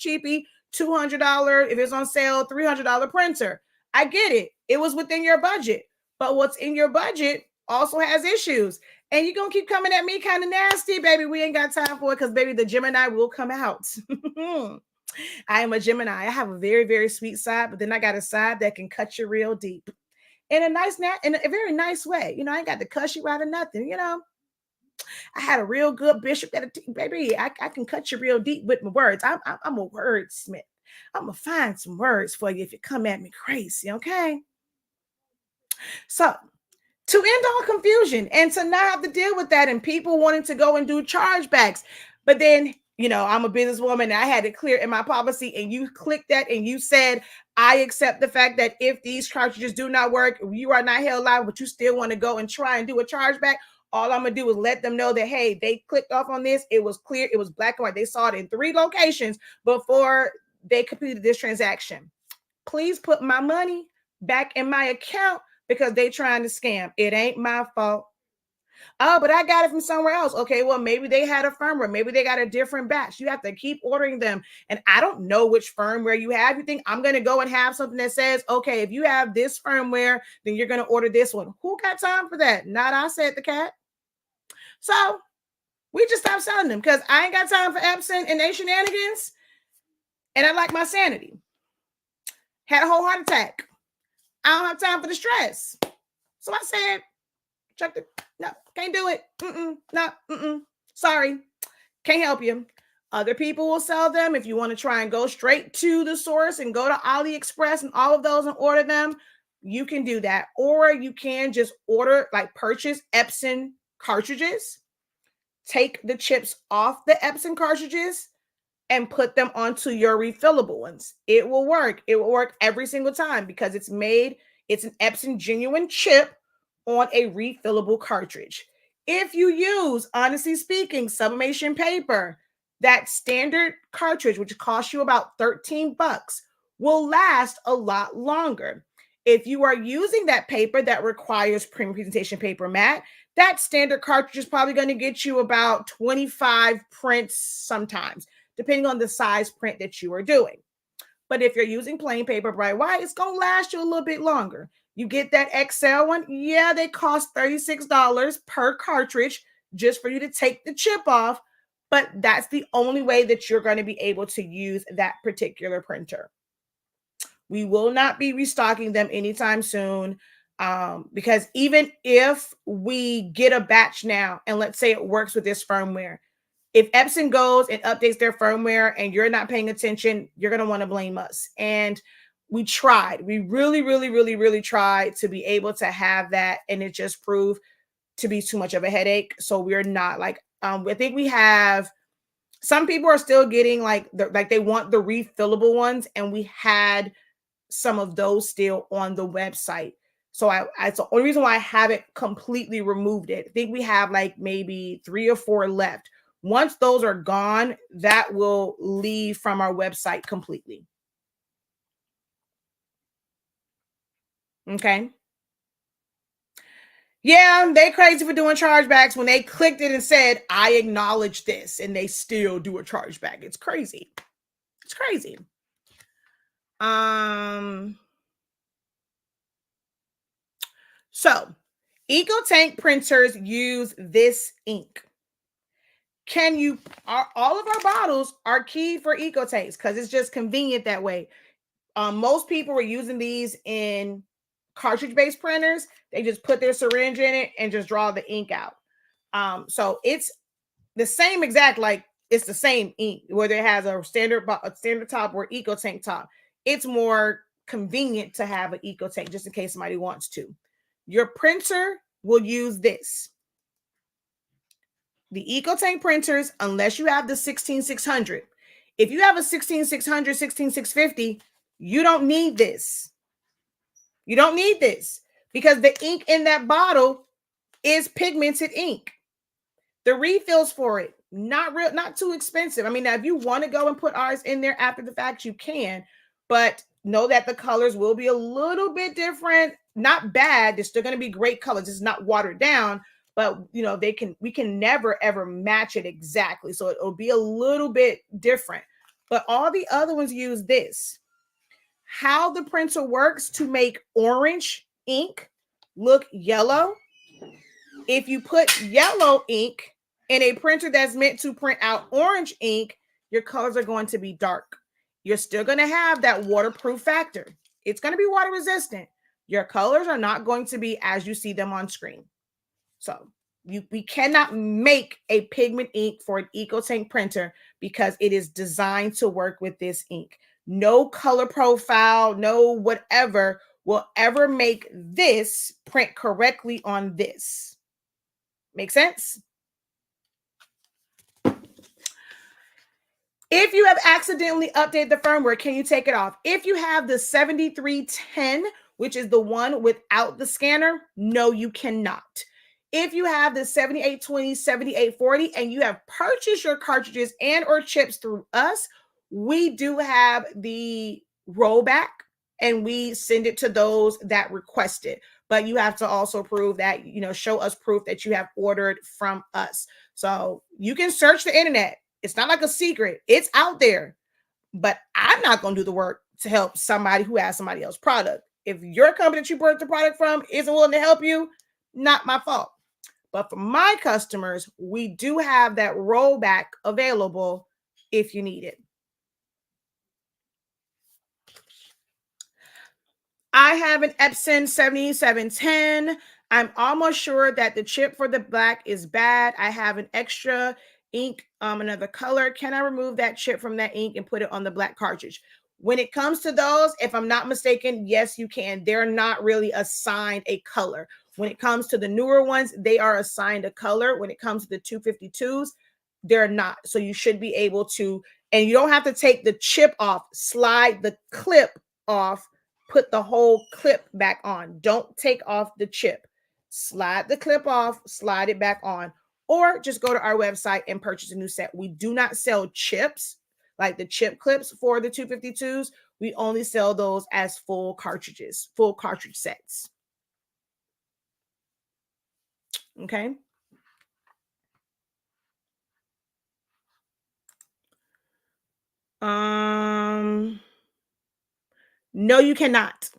$200, if it's on sale, $300 printer. I get it. It was within your budget, but what's in your budget also has issues. And you're going to keep coming at me kind of nasty, baby. We ain't got time for it because, baby, the Gemini will come out. I am a Gemini. I have a very, very sweet side, but then I got a side that can cut you real deep in a very nice way. I ain't got to cuss you out of nothing. I had a real good bishop that, baby, I can cut you real deep with my words. I'm a wordsmith. I'm going to find some words for you if you come at me crazy, okay? So, to end all confusion and to not have to deal with that and people wanting to go and do chargebacks. But then, I'm a businesswoman and I had it clear in my policy, and you clicked that and you said, I accept the fact that if these cartridges do not work, you are not held liable, but you still want to go and try and do a chargeback. All I'm going to do is let them know that, hey, they clicked off on this. It was clear. It was black and white. They saw it in 3 locations before they completed this transaction. Please put my money back in my account, because they trying to scam. It ain't my fault. Oh, but I got it from somewhere else. Okay, well, maybe they had a firmware. Maybe they got a different batch. You have to keep ordering them. And I don't know which firmware you have. You think I'm going to go and have something that says, okay, if you have this firmware, then you're going to order this one. Who got time for that? Not I, said the cat. So we just stopped selling them because I ain't got time for Epson and their shenanigans. And I like my sanity. Had a whole heart attack I don't have time for the stress. So I said, no, can't do it. Sorry, can't help you. Other people will sell them. If you want to try and go straight to the source and go to AliExpress and all of those and order them, you can do that. Or you can just order, like purchase Epson cartridges, take the chips off the Epson cartridges, and put them onto your refillable ones. It will work. It will work every single time because it's an Epson genuine chip on a refillable cartridge. If you use, honestly speaking, sublimation paper, that standard cartridge, which costs you about $13, will last a lot longer. If you are using that paper that requires premium presentation paper matte, that standard cartridge is probably going to get you about 25 prints sometimes, depending on the size print that you are doing. But if you're using plain paper bright white, it's going to last you a little bit longer. You get that XL one, yeah, they cost $36 per cartridge just for you to take the chip off, but that's the only way that you're going to be able to use that particular printer. We will not be restocking them anytime soon, because even if we get a batch now, and let's say it works with this firmware, if Epson goes and updates their firmware and you're not paying attention, you're going to want to blame us. And we tried. We really, really, really, really tried to be able to have that, and it just proved to be too much of a headache. So we're not like, I think we have, some people are still getting like they want the refillable ones, and we had some of those still on the website. So it's the only reason why I haven't completely removed it. I think we have like maybe 3 or 4 left. Once those are gone, that will leave from our website completely. Okay. Yeah, they crazy for doing chargebacks when they clicked it and said, I acknowledge this, and they still do a chargeback. It's crazy. It's crazy. So EcoTank printers use this ink. All of our bottles are keyed for EcoTanks because it's just convenient that way. Most people were using these in cartridge-based printers. They just put their syringe in it and just draw the ink out. So it's the same exact, like it's the same ink, whether it has a standard top or EcoTank top. It's more convenient to have an EcoTank just in case somebody wants to. Your printer will use this. The EcoTank printers, unless you have the 16600. If you have a 16600, 16650, you don't need this. You don't need this because the ink in that bottle is pigmented ink. The refills for it, not too expensive. I mean, now if you want to go and put ours in there after the fact, you can, but know that the colors will be a little bit different. Not bad. They're still going to be great colors. It's not watered down, but you know, we can never ever match it exactly. So it'll be a little bit different. But all the other ones use this. How the printer works to make orange ink look yellow. If you put yellow ink in a printer that's meant to print out orange ink, your colors are going to be dark. You're still going to have that waterproof factor. It's going to be water resistant. Your colors are not going to be as you see them on screen. So we cannot make a pigment ink for an EcoTank printer because it is designed to work with this ink. No color profile, no whatever will ever make this print correctly on this. Make sense? If you have accidentally updated the firmware, can you take it off? If you have the 7310, which is the one without the scanner, no, you cannot. If you have the 7820, 7840, and you have purchased your cartridges and or chips through us, we do have the rollback and we send it to those that request it. But you have to also prove that, show us proof that you have ordered from us. So you can search the internet. It's not like a secret. It's out there. But I'm not going to do the work to help somebody who has somebody else's product. If your company that you bought the product from isn't willing to help you, not my fault. But for my customers, we do have that rollback available if you need it. I have an Epson 7710. I'm almost sure that the chip for the black is bad. I have an extra ink, another color. Can I remove that chip from that ink and put it on the black cartridge? When it comes to those, if I'm not mistaken, yes, you can. They're not really assigned a color. When it comes to the newer ones, they are assigned a color. When it comes to the 252s, they're not. So you should be able to, and you don't have to take the chip off, slide the clip off, put the whole clip back on. Don't take off the chip. Slide the clip off, slide it back on, or just go to our website and purchase a new set. We do not sell chips like the chip clips for the 252s. We only sell those as full cartridges, full cartridge sets. Okay. No, you cannot.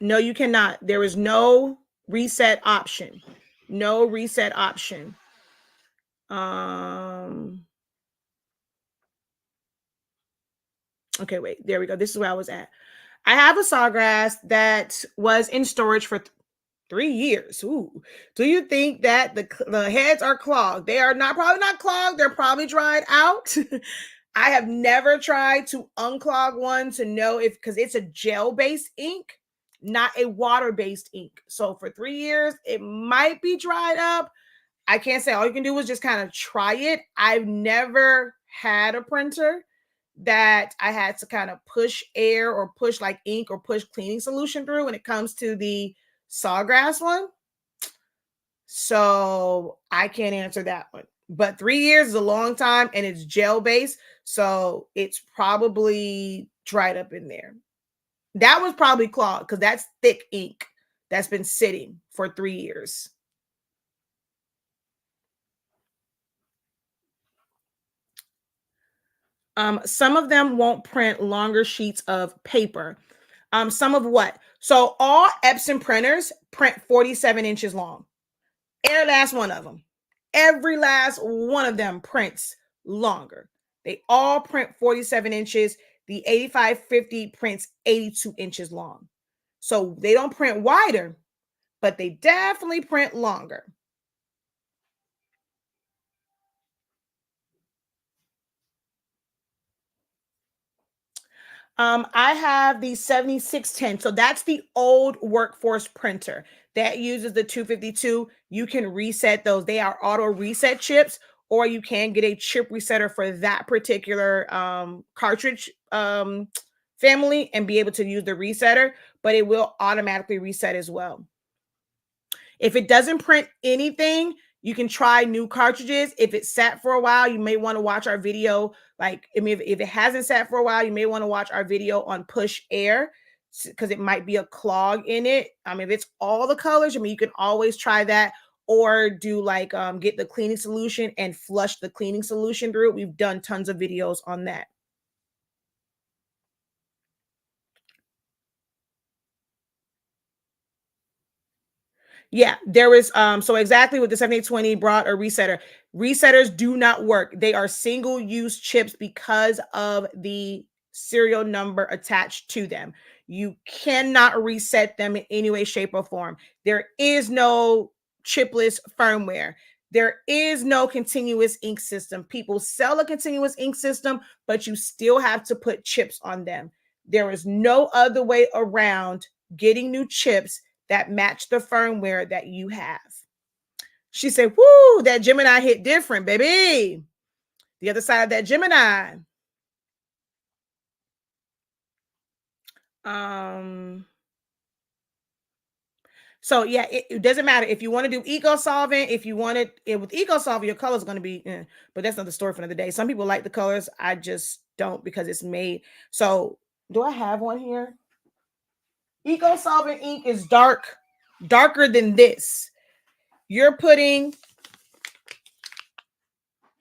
No, you cannot. There is no reset option. No reset option. Okay, wait. There we go. This is where I was at. I have a sawgrass that was in storage for 3 years. Ooh. Do you think that the heads are clogged? They are not, probably not clogged. They're probably dried out. I have never tried to unclog one to know if, because it's a gel-based ink, not a water-based ink. So for 3 years, it might be dried up. I can't say. All you can do is just kind of try it. I've never had a printer that I had to kind of push air or push like ink or push cleaning solution through when it comes to the sawgrass one. So I can't answer that one. But 3 years is a long time and it's gel based. So it's probably dried up in there. That was probably clogged because that's thick ink that's been sitting for 3 years. Some of them won't print longer sheets of paper. Some of what? So all Epson printers print 47 inches long. Every last one of them. Every last one of them prints longer. They all print 47 inches. The 8550 prints 82 inches long. So they don't print wider, but they definitely print longer. I have the 7610. So that's the old workforce printer that uses the 252. You can reset those. They are auto reset chips, or you can get a chip resetter for that particular cartridge family and be able to use the resetter, but it will automatically reset as well. If it doesn't print anything, you can try new cartridges. If it's sat for a while, you may want to watch our video. Like, I mean, if it hasn't sat for a while, you may want to watch our video on push air because it might be a clog in it. If it's all the colors, you can always try that, or do like get the cleaning solution and flush the cleaning solution through it. We've done tons of videos on that. Yeah, there is so exactly what the 7820 brought a resetter. Resetters do not work. They are single-use chips because of the serial number attached to them. You cannot reset them in any way, shape, or form. There is no chipless firmware. There is no continuous ink system. People sell a continuous ink system, but you still have to put chips on them. There is no other way around getting new chips that match the firmware that you have. She said, whoo, that Gemini hit different, baby. The other side of that Gemini. So yeah, it doesn't matter if you want to do eco solvent. If you want it with eco solvent, your color is going to be, but that's not the story for another day. Some people like the colors. I just don't, because it's made. So do I have one here? Eco solvent ink is darker than this. You're putting,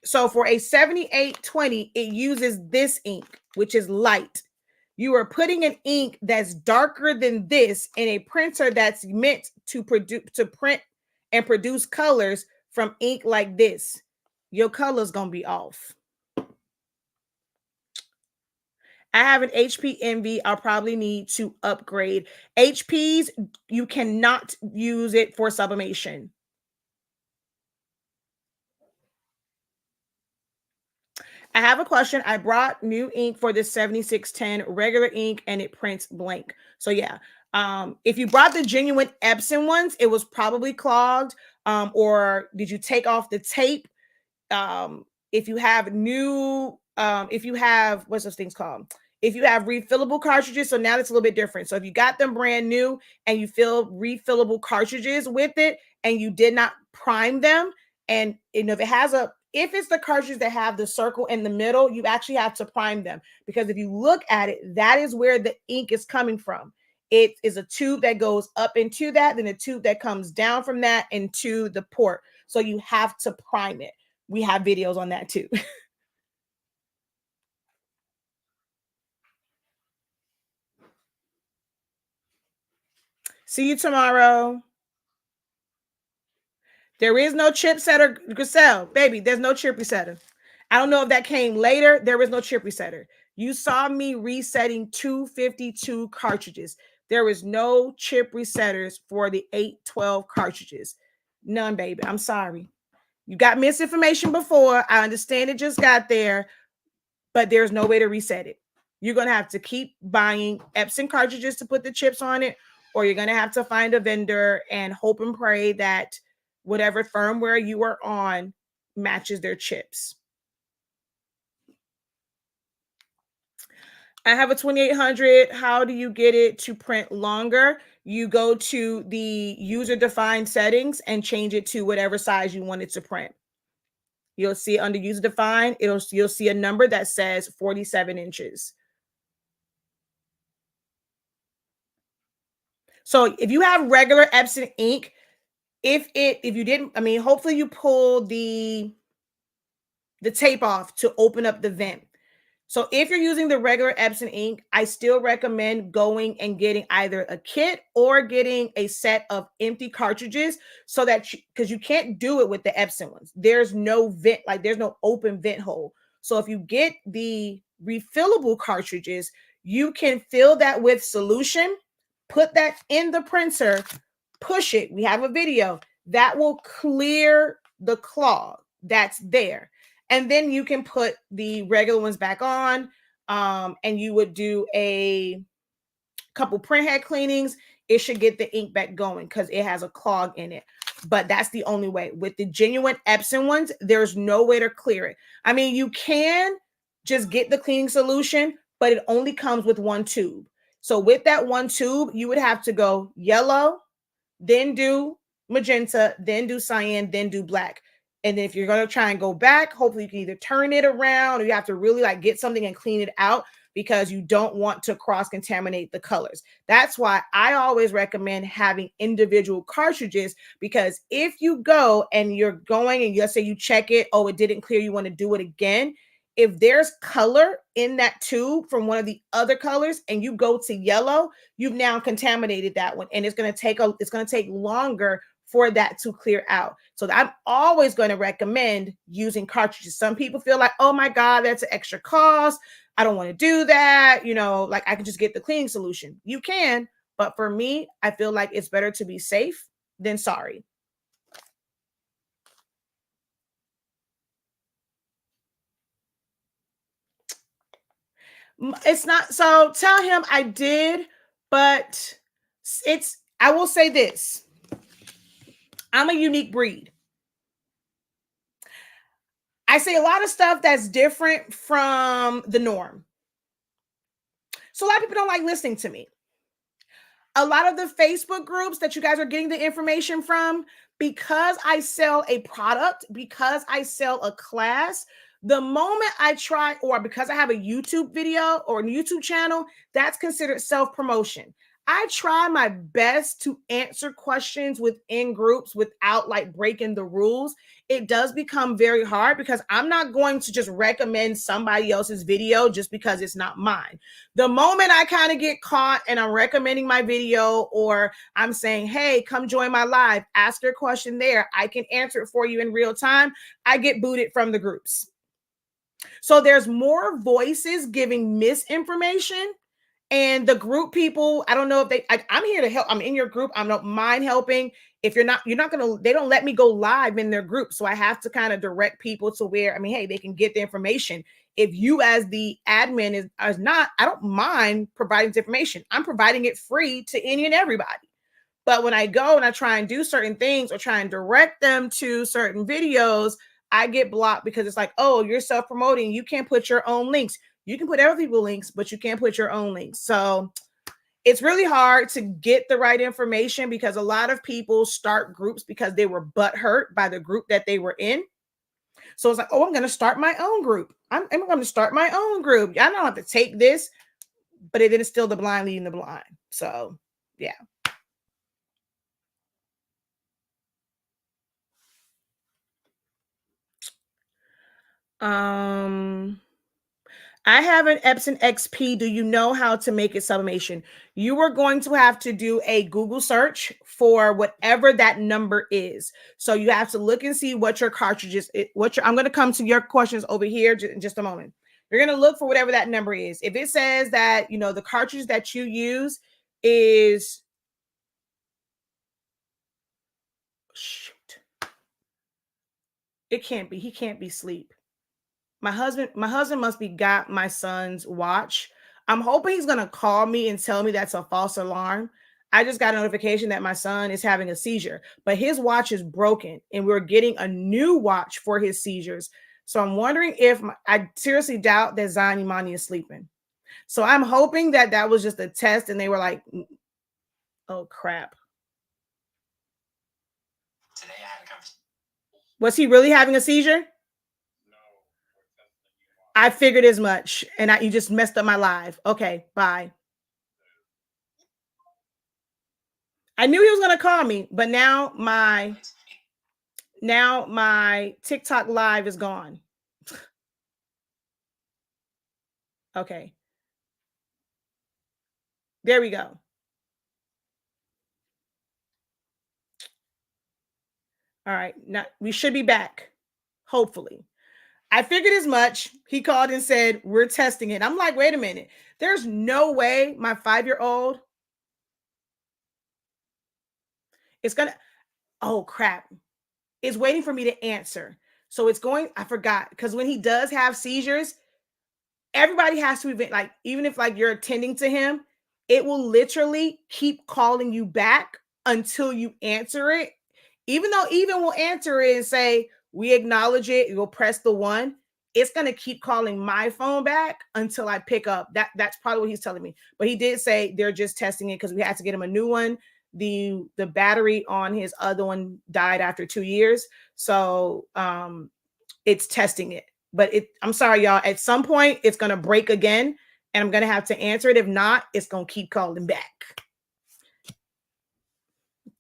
so for a 7820, it uses this ink, which is light. You are putting an ink that's darker than this in a printer that's meant to print and produce colors from ink like this. Your color's gonna be off. I have an HP Envy. I'll probably need to upgrade. HPs, you cannot use it for sublimation. I have a question. I brought new ink for this 7610 regular ink and it prints blank. So yeah, if you brought the genuine Epson ones, it was probably clogged. Or did you take off the tape? If you have new, if you have, what's those things called? If you have refillable cartridges, so now that's a little bit different. So if you got them brand new and you fill refillable cartridges with it and you did not prime them, and if it has a, if it's the cartridges that have the circle in the middle, you actually have to prime them, because if you look at it, that is where the ink is coming from. It is a tube that goes up into that, then a tube that comes down from that into the port. So you have to prime it. We have videos on that too. See you tomorrow. There is no chip setter, Griselle. Baby, there's no chip resetter. I don't know if that came later. There is no chip resetter. You saw me resetting 252 cartridges. There is no chip resetters for the 812 cartridges. None, baby. I'm sorry. You got misinformation before. I understand it just got there, but there's no way to reset it. You're going to have to keep buying Epson cartridges to put the chips on it, or you're going to have to find a vendor and hope and pray that whatever firmware you are on matches their chips. I have a 2800. How do you get it to print longer? You go to the user defined settings and change it to whatever size you want it to print. You'll see under user defined, you'll see a number that says 47 inches. So if you have regular Epson ink, if you didn't, I mean, hopefully you pull the tape off to open up the vent. So if you're using the regular Epson ink, I still recommend going and getting either a kit or getting a set of empty cartridges, so that, because you can't do it with the Epson ones. There's no vent, like there's no open vent hole. So if you get the refillable cartridges, you can fill that with solution, put that in the printer, push it. We have a video that will clear the clog that's there. And then you can put the regular ones back on, and you would do a couple print head cleanings. It should get the ink back going because it has a clog in it. But that's the only way. With the genuine Epson ones, there's no way to clear it. I mean, you can just get the cleaning solution, but it only comes with one tube. So with that one tube, you would have to go yellow, then do magenta, then do cyan, then do black. And then if you're going to try and go back, hopefully you can either turn it around, or you have to really like get something and clean it out, because you don't want to cross contaminate the colors. That's why I always recommend having individual cartridges, because if you go and you're going and let's say you check it, oh, it didn't clear, you want to do it again. If there's color in that tube from one of the other colors and you go to yellow, you've now contaminated that one, and it's going to take longer for that to clear out. So I'm always going to recommend using cartridges. Some people feel like, oh my God, that's an extra cost. I don't want to do that. Like I can just get the cleaning solution. You can, but for me, I feel like it's better to be safe than sorry. It's not, so tell him I did, but I will say this. I'm a unique breed. I say a lot of stuff that's different from the norm. So a lot of people don't like listening to me. A lot of the Facebook groups that you guys are getting the information from, because I sell a product, because I sell a class, the moment I try, or because I have a YouTube video or a YouTube channel, that's considered self-promotion. I try my best to answer questions within groups without like breaking the rules. It does become very hard because I'm not going to just recommend somebody else's video just because it's not mine. The moment I kind of get caught and I'm recommending my video, or I'm saying, hey, come join my live, ask your question there, I can answer it for you in real time, I get booted from the groups. So there's more voices giving misinformation. And the group people, I don't know if I'm here to help. I'm in your group. I don't mind helping. If you're not going to, they don't let me go live in their group. So I have to kind of direct people to where, I mean, hey, they can get the information. If you as the admin is not, I don't mind providing the information. I'm providing it free to any and everybody. But when I go and I try and do certain things or try and direct them to certain videos, I get blocked because it's like, oh, you're self-promoting. You can't put your own links. You can put other people's links, but you can't put your own links. So it's really hard to get the right information because a lot of people start groups because they were butthurt by the group that they were in. So it's like, oh, I'm going to start my own group. I'm going to start my own group. I don't have to take this, but it is still the blind leading the blind. So yeah. I have an Epson XP. Do you know how to make it sublimation? You are going to have to do a Google search for whatever that number is. So you have to look and see what your cartridges, I'm going to come to your questions over here in just a moment. You're going to look for whatever that number is. If it says that, you know, the cartridge that you use is, shoot, it can't be, he can't be asleep. My husband must be got my son's watch. I'm hoping he's going to call me and tell me that's a false alarm. I just got a notification that my son is having a seizure, but his watch is broken and we're getting a new watch for his seizures. So I'm wondering if I seriously doubt that Zion Imani is sleeping. So I'm hoping that that was just a test and they were like, oh crap. Today I had a conversation. Was he really having a seizure? I figured as much, and you just messed up my live. Okay, bye. I knew he was going to call me, but now my TikTok live is gone. Okay. There we go. All right. Now we should be back. Hopefully. I figured as much. He called and said, we're testing it. I'm like, wait a minute. There's no way my 5-year-old is going to, oh crap, is waiting for me to answer. So it's going, I forgot, because when he does have seizures, everybody has to event, like, even if like you're attending to him, it will literally keep calling you back until you answer it. Even though even will answer it and say, we acknowledge it, you'll press the 1. It's going to keep calling my phone back until I pick up. That's probably what he's telling me. But he did say they're just testing it because we had to get him a new one. The battery on his other one died after 2 years. So it's testing it. But I'm sorry, y'all. At some point, it's going to break again, and I'm going to have to answer it. If not, it's going to keep calling back.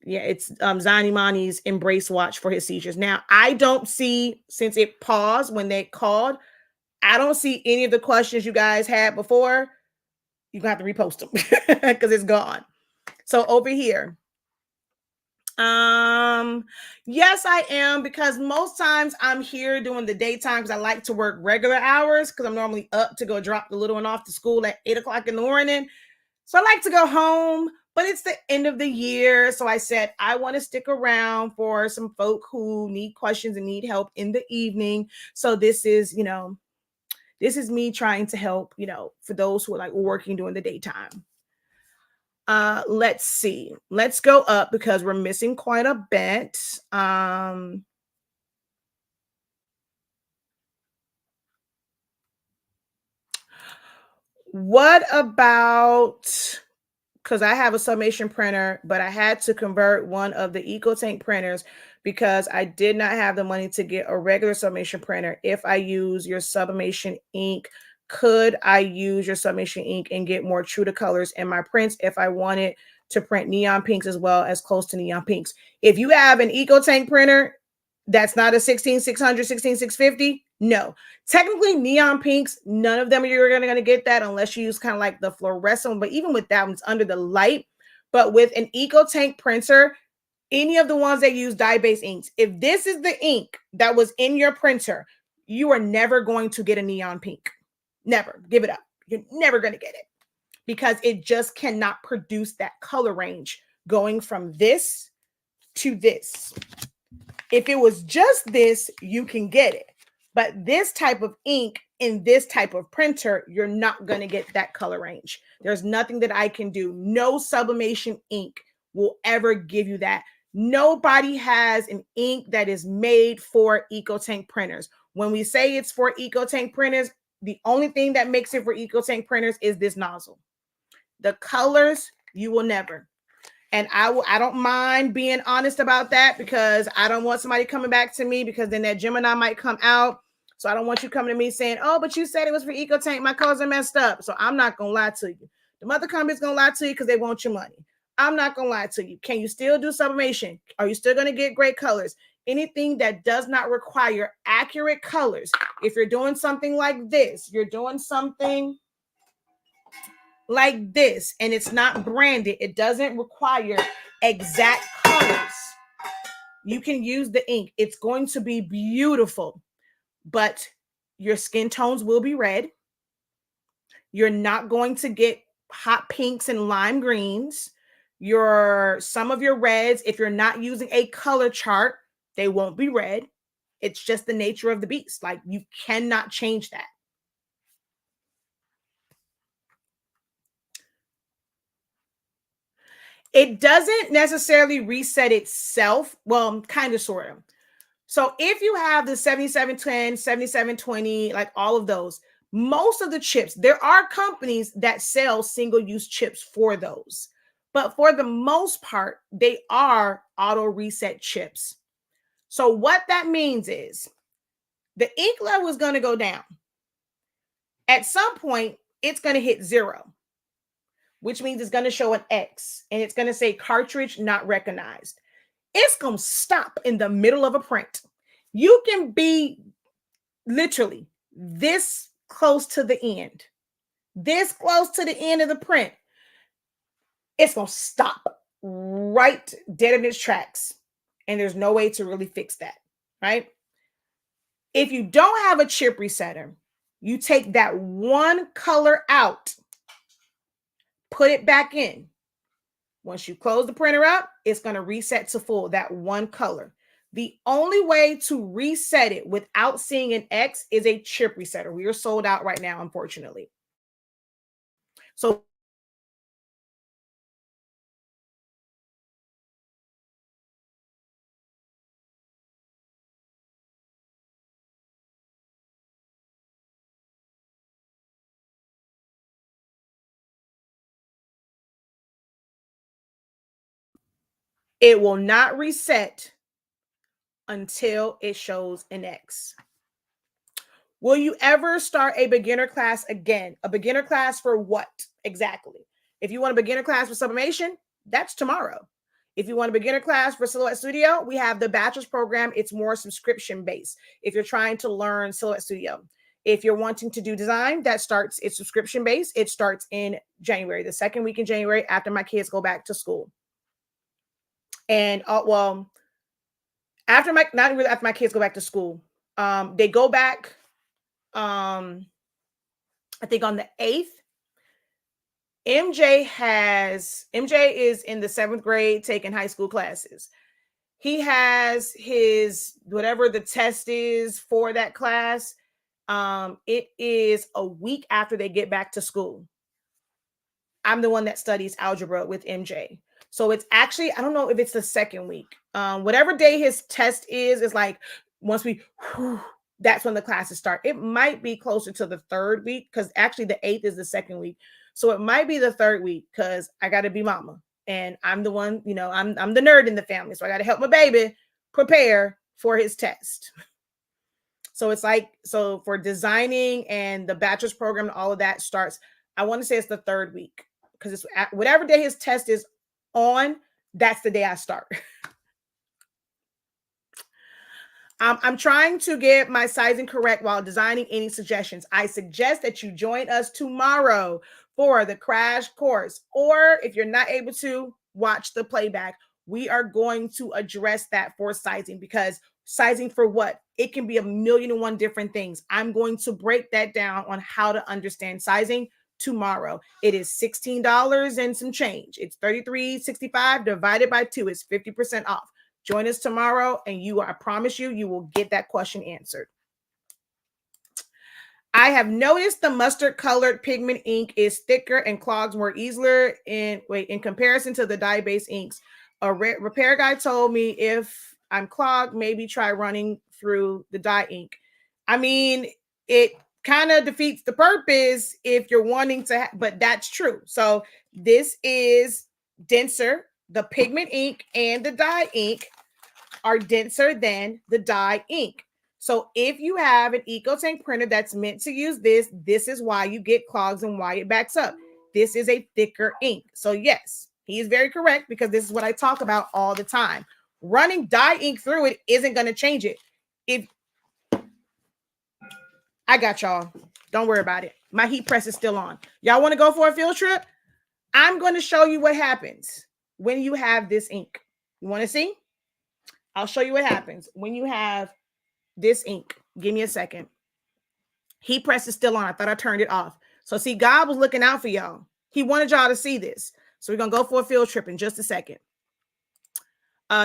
Yeah, it's Zion Imani's Embrace watch for his seizures. Now, I don't see, since it paused when they called, I don't see any of the questions you guys had before. You're going to have to repost them because it's gone. So over here. Yes, I am, because most times I'm here doing the daytime because I like to work regular hours because I'm normally up to go drop the little one off to school at 8:00 in the morning. So I like to go home, but it's the end of the year. So I said, I want to stick around for some folk who need questions and need help in the evening. So this is, this is me trying to help, for those who are like working during the daytime. Let's see. Let's go up because we're missing quite a bit. What about, because I have a sublimation printer, but I had to convert one of the EcoTank printers because I did not have the money to get a regular sublimation printer. If I use your sublimation ink, could I use your sublimation ink and get more true to colors in my prints if I wanted to print neon pinks as well as close to neon pinks? If you have an EcoTank printer that's not a 16600, 16650, no. Technically, neon pinks, none of them you're going to get that unless you use kind of like the fluorescent, but even with that one, it's under the light. But with an EcoTank printer, any of the ones that use dye-based inks, if this is the ink that was in your printer, you are never going to get a neon pink. Never. Give it up. You're never going to get it because it just cannot produce that color range going from this to this. If it was just this, you can get it. But this type of ink in this type of printer, you're not going to get that color range. There's nothing that I can do. No sublimation ink will ever give you that. Nobody has an ink that is made for EcoTank printers. When we say it's for EcoTank printers, the only thing that makes it for EcoTank printers is this nozzle. The colors, you will never. And I don't mind being honest about that because I don't want somebody coming back to me because then that Gemini might come out. So I don't want you coming to me saying, oh, but you said it was for EcoTank. My colors are messed up. So I'm not going to lie to you. The mother company's going to lie to you because they want your money. I'm not going to lie to you. Can you still do sublimation? Are you still going to get great colors? Anything that does not require accurate colors. If you're doing something like this, you're doing something like this, and it's not branded, it doesn't require exact colors, you can use the ink. It's going to be beautiful, but your skin tones will be red. You're not going to get hot pinks and lime greens. Some of your reds, if you're not using a color chart, they won't be red. It's just the nature of the beast. Like, you cannot change that. It doesn't necessarily reset itself. Well, kind of, sort of. So if you have the 7710, 7720, like all of those, most of the chips, there are companies that sell single-use chips for those. But for the most part, they are auto reset chips. So what that means is the ink level is going to go down. At some point, it's going to hit 0, which means it's going to show an X, and it's going to say cartridge not recognized. It's going to stop in the middle of a print. You can be literally this close to the end, this close to the end of the print. It's going to stop right dead in its tracks, and there's no way to really fix that, right? If you don't have a chip resetter, you take that one color out, put it back in. Once you close the printer up, it's going to reset to full, that one color. The only way to reset it without seeing an X is a chip resetter. We are sold out right now, unfortunately. So it will not reset until it shows an X. Will you ever start a beginner class again? A beginner class for what exactly? If you want a beginner class for sublimation, that's tomorrow. If you want a beginner class for Silhouette Studio, we have the bachelor's program. It's more subscription based. If you're trying to learn Silhouette Studio, if you're wanting to do design, it's subscription based. It starts in January, the second week in January, after my kids go back to school. And after my kids go back to school, they go back. I think on the 8th. MJ is in the 7th grade taking high school classes. He has his, whatever the test is for that class. It is a week after they get back to school. I'm the one that studies algebra with MJ. So it's actually, I don't know if it's the 2nd week. Whatever day his test is like once that's when the classes start. It might be closer to the 3rd week because actually the 8th is the 2nd week. So it might be the 3rd week because I got to be mama. And I'm the one, I'm the nerd in the family. So I got to help my baby prepare for his test. So it's like, so for designing and the bachelor's program and all of that starts, I want to say it's the 3rd week because it's whatever day his test is on, that's the day I start. I'm trying to get my sizing correct while designing. Any suggestions? I suggest that you join us tomorrow for the crash course, or if you're not able to watch the playback, we are going to address that for sizing because Sizing for what? It can be a million and one different things. I'm going to break that down on how to understand sizing tomorrow. It is $16 and some change. It's $33.65 divided by 2. It's 50% off. Join us tomorrow, and I promise you, you will get that question answered. I have noticed the mustard colored pigment ink is thicker and clogs more easily in comparison to the dye-based inks. A repair guy told me if I'm clogged, maybe try running through the dye ink. I mean, it kind of defeats the purpose if you're wanting to, but that's true. So this is denser. The pigment ink and the dye ink are denser than the dye ink. So if you have an EcoTank printer that's meant to use this, this is why you get clogs and why it backs up. This is a thicker ink. So yes, he is very correct, because this is what I talk about all the time. Running dye ink through it isn't going to change it. If I got y'all, don't worry about it. My heat press is still on. Y'all want to go for a field trip? I'm going to show you what happens when you have this ink. You want to see? I'll show you what happens when you have this ink. Give me a second. Heat press is still on. I thought I turned it off. So see, God was looking out for y'all. He wanted y'all to see this. So we're going to go for a field trip in just a second.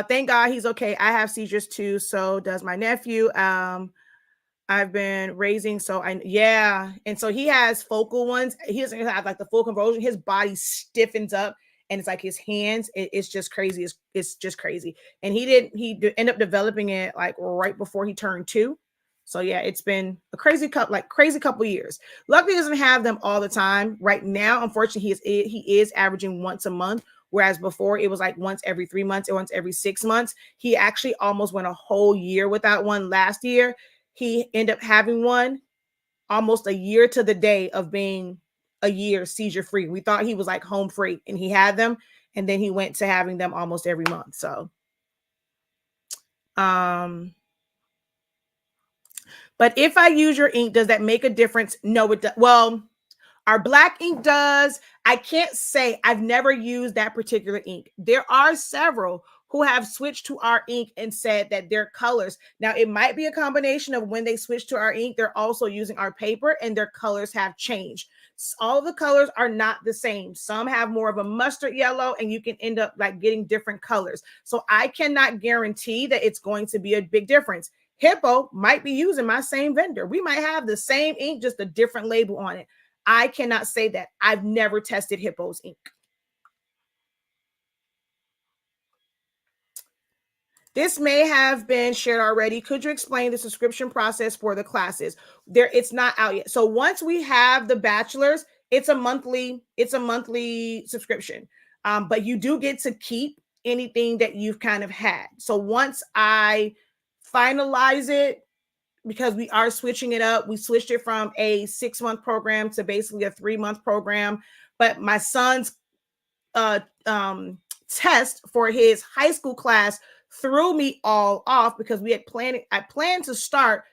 Thank God he's okay. I have seizures too. So does my nephew. I've been raising. And so he has focal ones. He doesn't have like the full convulsion. His body stiffens up. And it's like his hands, it's just crazy. It's just crazy. And he ended up developing it like right before he turned 2. So yeah, it's been a crazy couple years. Luckily, he doesn't have them all the time. Right now, unfortunately, he is averaging once a month, whereas before it was like once every 3 months or once every 6 months. He actually almost went a whole year without one last year. He ended up having one almost a year to the day of being a year seizure free. We thought he was like home free, and he had them, and then he went to having them almost every month. So, but if I use your ink, does that make a difference? No, it does. Well, our black ink does. I can't say. I've never used that particular ink. There are several who have switched to our ink and said that their colors. Now, it might be a combination of when they switch to our ink, they're also using our paper and their colors have changed. All the colors are not the same. Some have more of a mustard yellow, and you can end up like getting different colors. So I cannot guarantee that it's going to be a big difference. Hippo might be using my same vendor. We might have the same ink, just a different label on it. I cannot say that. I've never tested Hippo's ink. This may have been shared already. Could you explain the subscription process for the classes? It's not out yet. So once we have the bachelor's, it's a monthly subscription. But you do get to keep anything that you've kind of had. So once I finalize it, because we are switching it up, we switched it from a 6-month program to basically a 3-month program. But my son's test for his high school class threw me all off, because I planned to start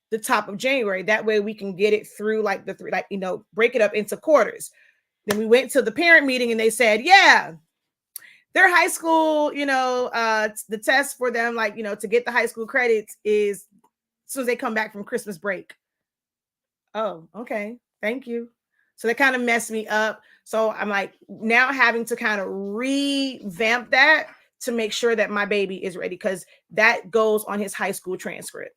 the top of January. That way we can get it through like break it up into quarters. Then we went to the parent meeting and they said, yeah, their high school, the test for them, to get the high school credits is as soon as they come back from Christmas break. Oh, okay. Thank you. So that kind of messed me up. So I'm like now having to kind of revamp that to make sure that my baby is ready, because that goes on his high school transcript.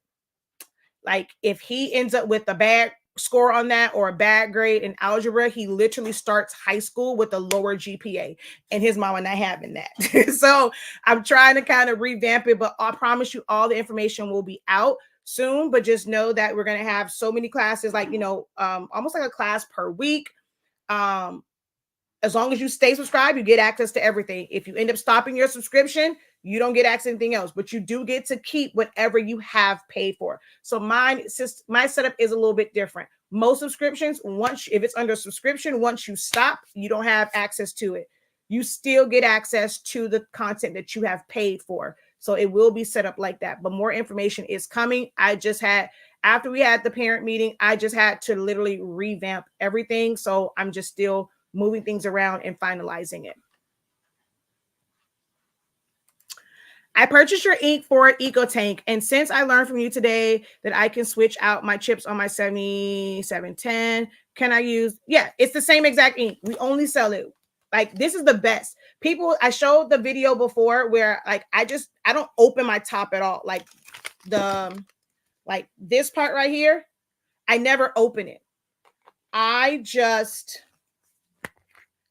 Like if he ends up with a bad score on that or a bad grade in algebra, he literally starts high school with a lower GPA, and his mama not having that. So I'm trying to kind of revamp it, but I promise you all the information will be out soon. But just know that we're going to have so many classes, almost like a class per week. As long as you stay subscribed, you get access to everything. If you end up stopping your subscription, you don't get access to anything else, but you do get to keep whatever you have paid for. So my setup is a little bit different. Most subscriptions, if it's under subscription, once you stop, you don't have access to it. You still get access to the content that you have paid for. So it will be set up like that, but more information is coming. After we had the parent meeting, I just had to literally revamp everything. So I'm just still moving things around and finalizing it. I purchased your ink for EcoTank, and since I learned from you today that I can switch out my chips on my 7710, can I use? Yeah, it's the same exact ink. We only sell it. Like, this is the best. People, I showed the video before where like I don't open my top at all. Like this part right here, I never open it. I just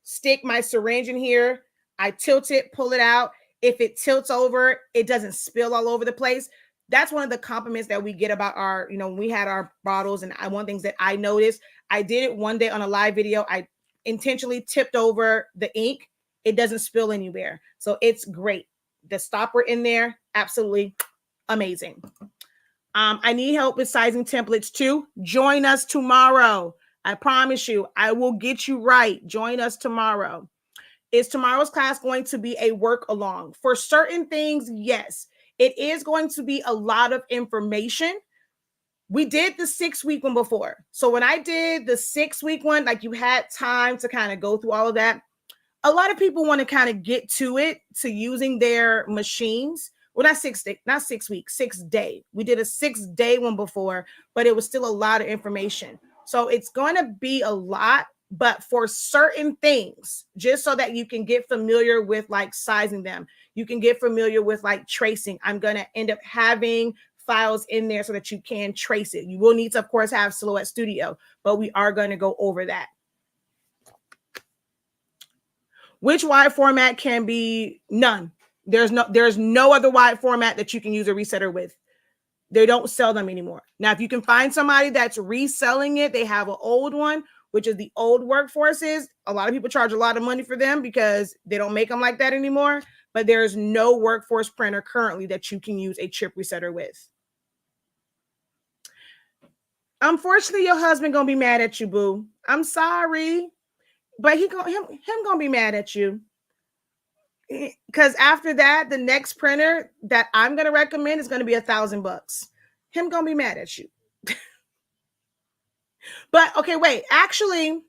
stick my syringe in here. I tilt it, pull it out. If it tilts over, it doesn't spill all over the place. That's one of the compliments that we get about our, when we had our bottles. And one of the things that I noticed, I did it one day on a live video. I intentionally tipped over the ink. It doesn't spill anywhere. So it's great. The stopper in there, absolutely amazing. I need help with sizing templates too. Join us tomorrow. I promise you, I will get you right. Join us tomorrow. Is tomorrow's class going to be a work along? For certain things, yes. It is going to be a lot of information. We did the 6-week one before. So when I did the 6-week one, like, you had time to kind of go through all of that. A lot of people want to kind of get to it, to using their machines. Well, not 6 weeks, 6 day. We did a 6-day one before, but it was still a lot of information. So it's going to be a lot, but for certain things, just so that you can get familiar with like sizing them, you can get familiar with like tracing. I'm going to end up having files in there so that you can trace it. You will need to, of course, have Silhouette Studio, but we are going to go over that. Which wide format can be? None. There's no other wide format that you can use a resetter with. They don't sell them anymore. Now, if you can find somebody that's reselling it, they have an old one, which is the old Workforces. A lot of people charge a lot of money for them because they don't make them like that anymore. But there's no Workforce printer currently that you can use a chip resetter with. Unfortunately, your husband gonna be mad at you, boo. I'm sorry, but him gonna be mad at you. Because after that, the next printer that I'm going to recommend is going to be $1,000. Him going to be mad at you. But okay, wait, actually,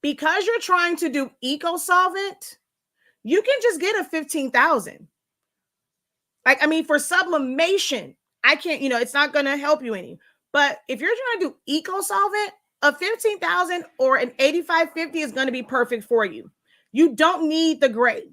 because you're trying to do eco solvent, you can just get a 15,000. Like, I mean, for sublimation, I can't, it's not going to help you any. But if you're trying to do eco solvent, a 15,000 or an 8550 is going to be perfect for you. You don't need the gray.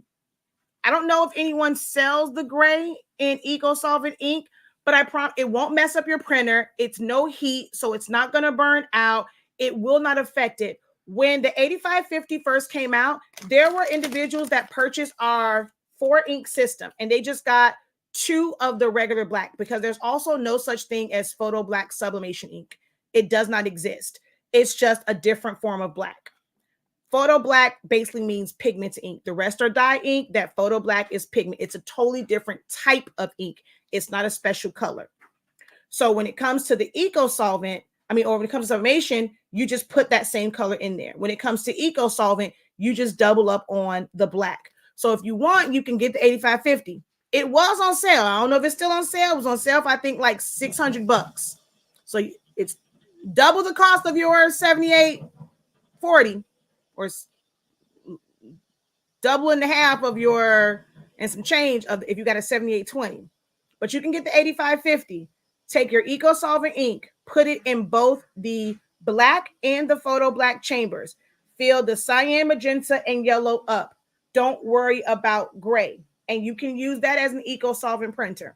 I don't know if anyone sells the gray in Eco Solvent ink, but I promise it won't mess up your printer. It's no heat, so it's not going to burn out. It will not affect it. When the 8550 first came out, there were individuals that purchased our 4-ink system, and they just got 2 of the regular black, because there's also no such thing as photo black sublimation ink. It does not exist. It's just a different form of black. Photo black basically means pigment ink. The rest are dye ink. That photo black is pigment. It's a totally different type of ink. It's not a special color. So when it comes to the eco solvent, or when it comes to sublimation, you just put that same color in there. When it comes to eco solvent, you just double up on the black. So if you want, you can get the 8550. It was on sale. I don't know if it's still on sale. It was on sale for, I think, like $600. So it's double the cost of your 7840. Or double and a half of your, and some change of if you got a 7820. But you can get the 8550. Take your Eco Solvent ink, put it in both the black and the photo black chambers. Fill the cyan, magenta, and yellow up. Don't worry about gray. And you can use that as an Eco Solvent printer.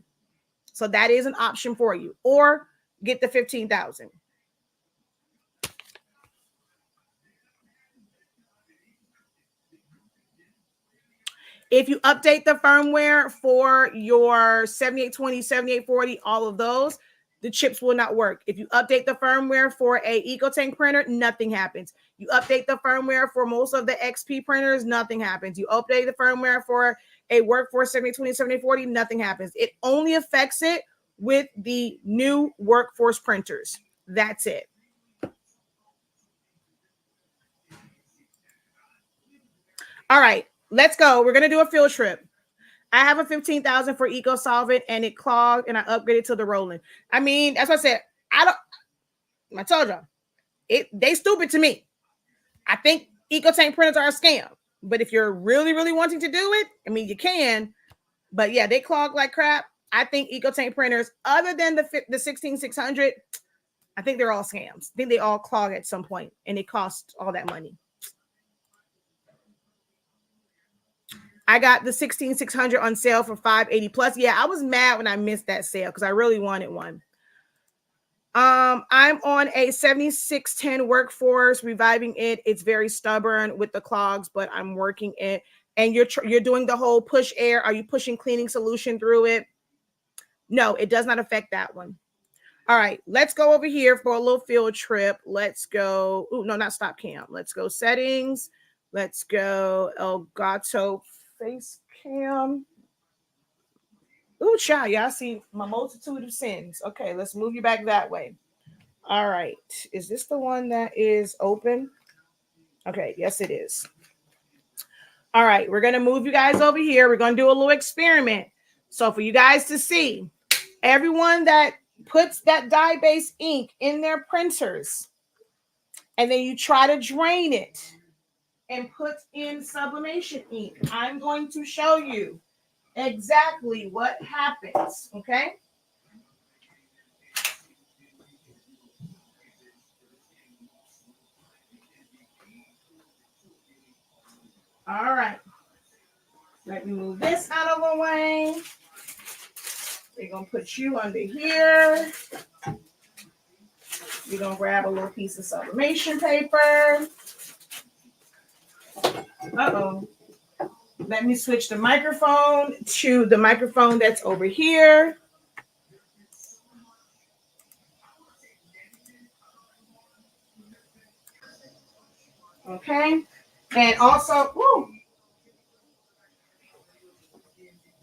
So that is an option for you. Or get the 15,000. If you update the firmware for your 7820, 7840, all of those, the chips will not work. If you update the firmware for a EcoTank printer, nothing happens. You update the firmware for most of the XP printers, nothing happens. You update the firmware for a Workforce 7820, 7840, nothing happens. It only affects it with the new Workforce printers. That's it. All right. Let's go. We're going to do a field trip. I have a 15,000 for Eco Solvent, and it clogged, and I upgraded to the rolling. That's what I said. I told y'all, they stupid to me. I think EcoTank printers are a scam. But if you're really, really wanting to do it, you can. But yeah, they clog like crap. I think EcoTank printers, other than the 16600, I think they're all scams. I think they all clog at some point, and it costs all that money. I got the 16600 on sale for $580 plus. Yeah, I was mad when I missed that sale because I really wanted one. I'm on a 7610 workforce, reviving it. It's very stubborn with the clogs, but I'm working it. And you're doing the whole push air. Are you pushing cleaning solution through it? No, it does not affect that one. All right, let's go over here for a little field trip. Let's go. Oh, no, not stop cam. Let's go settings. Let's go Elgato face cam. Ooh, child, y'all see my multitude of sins. Okay, let's move you back that way. All right. Is this the one that is open? Okay, yes, it is. All right, we're going to move you guys over here. We're going to do a little experiment. So for you guys to see, everyone that puts that dye-based ink in their printers, and then you try to drain it and put in sublimation ink, I'm going to show you exactly what happens, okay? All right. Let me move this out of the way. We're going to put you under here. We're going to grab a little piece of sublimation paper. Uh-oh. Let me switch the microphone to the microphone that's over here. Okay. And also,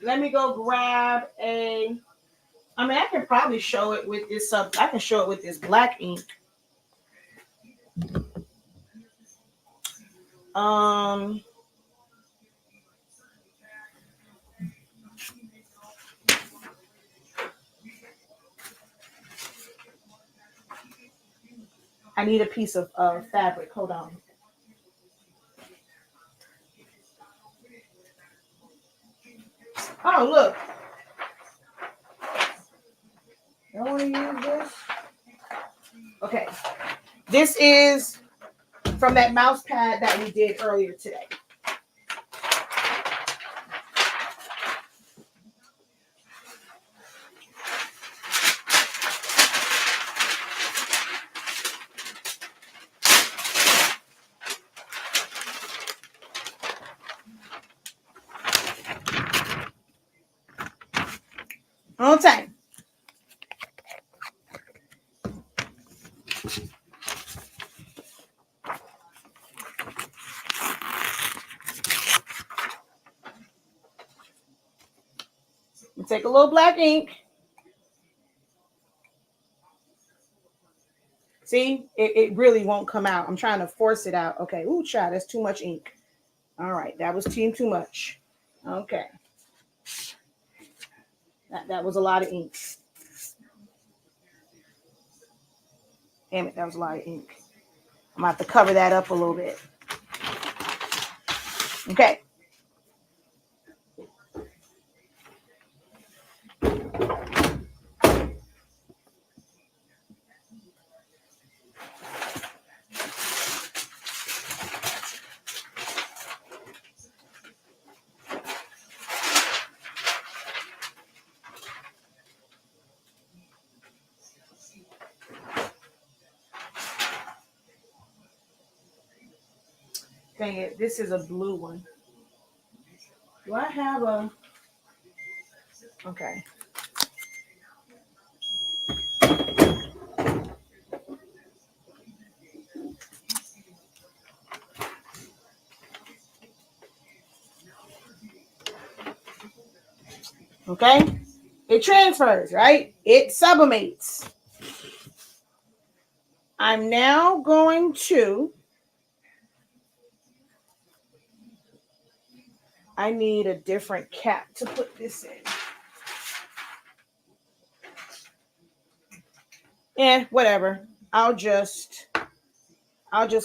let me go grab I can probably show it with this I can show it with this black ink. I need a piece of fabric. Hold on. Oh, look. You want to use this? Okay. This is from that mouse pad that we did earlier today. On time. Take a little black ink. See, it really won't come out. I'm trying to force it out. Okay. Ooh, child, that's too much ink. All right. That was too much. Okay. That was a lot of ink. Damn it, that was a lot of ink. I'm going to have to cover that up a little bit. Okay. Dang it, this is a blue one. Do I have a... Okay. Okay. It transfers, right? It sublimates. I'm now going to... I need a different cap to put this in. Whatever. I'll just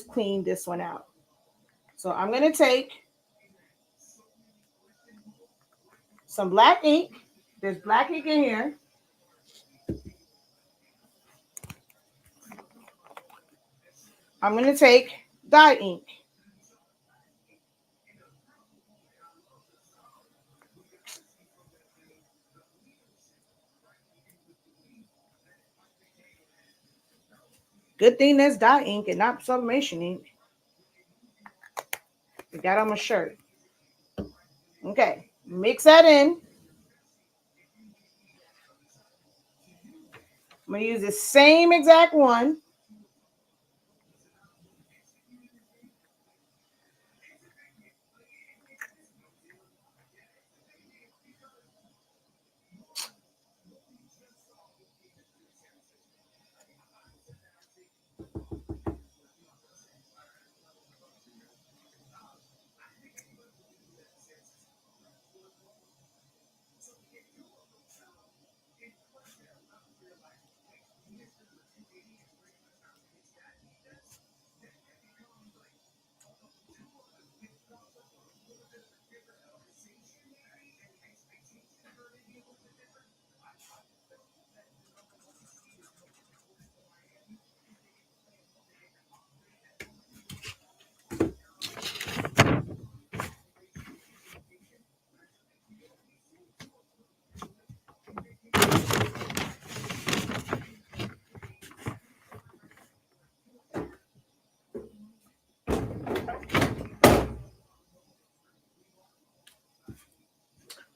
clean this one out. So I'm going to take some black ink. There's black ink in here. I'm going to take dye ink. Good thing that's dye ink and not sublimation ink. I got on my shirt. Okay, mix that in. I'm going to use the same exact one.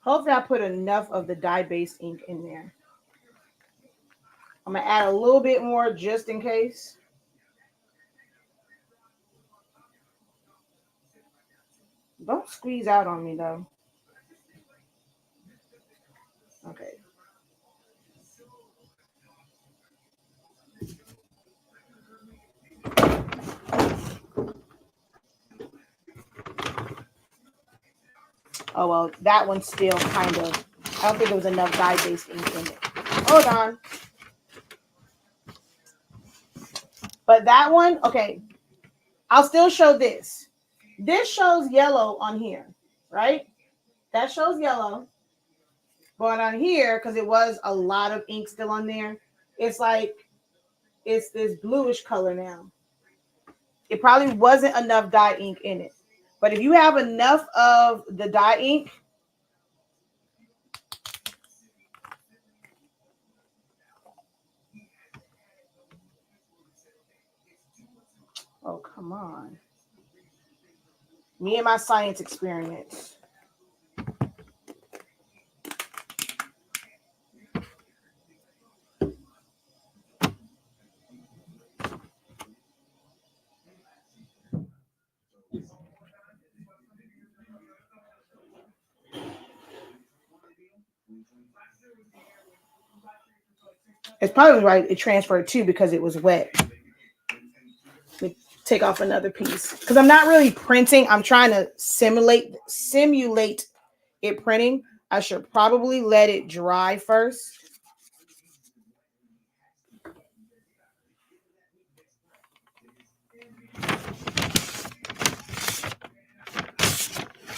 Hopefully I put enough of the dye-based ink in there. I'm going to add a little bit more just in case. Don't squeeze out on me, though. Okay. Oh, well, that one's still kind of, I don't think there was enough dye-based ink in it. Hold on. But that one, okay, I'll still show this. This shows yellow on here, right? That shows yellow. But on here, because it was a lot of ink still on there, it's like, it's this bluish color now. It probably wasn't enough dye ink in it. But if you have enough of the dye ink, oh, come on. Me and my science experiments. It's probably right. It transferred too because it was wet. Let me take off another piece because I'm not really printing. I'm trying to simulate it printing. I should probably let it dry first.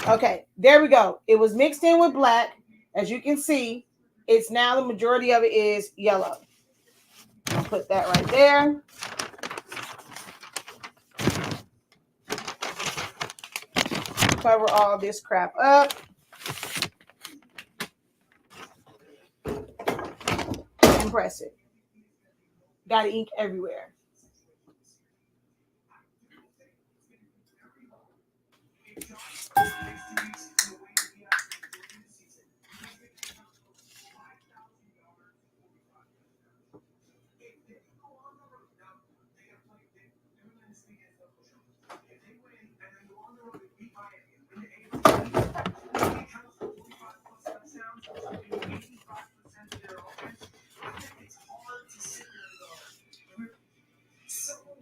Okay, there we go. It was mixed in with black. As you can see, it's now the majority of it is yellow. I'll put that right there. Cover all this crap up. And press it. Got ink everywhere.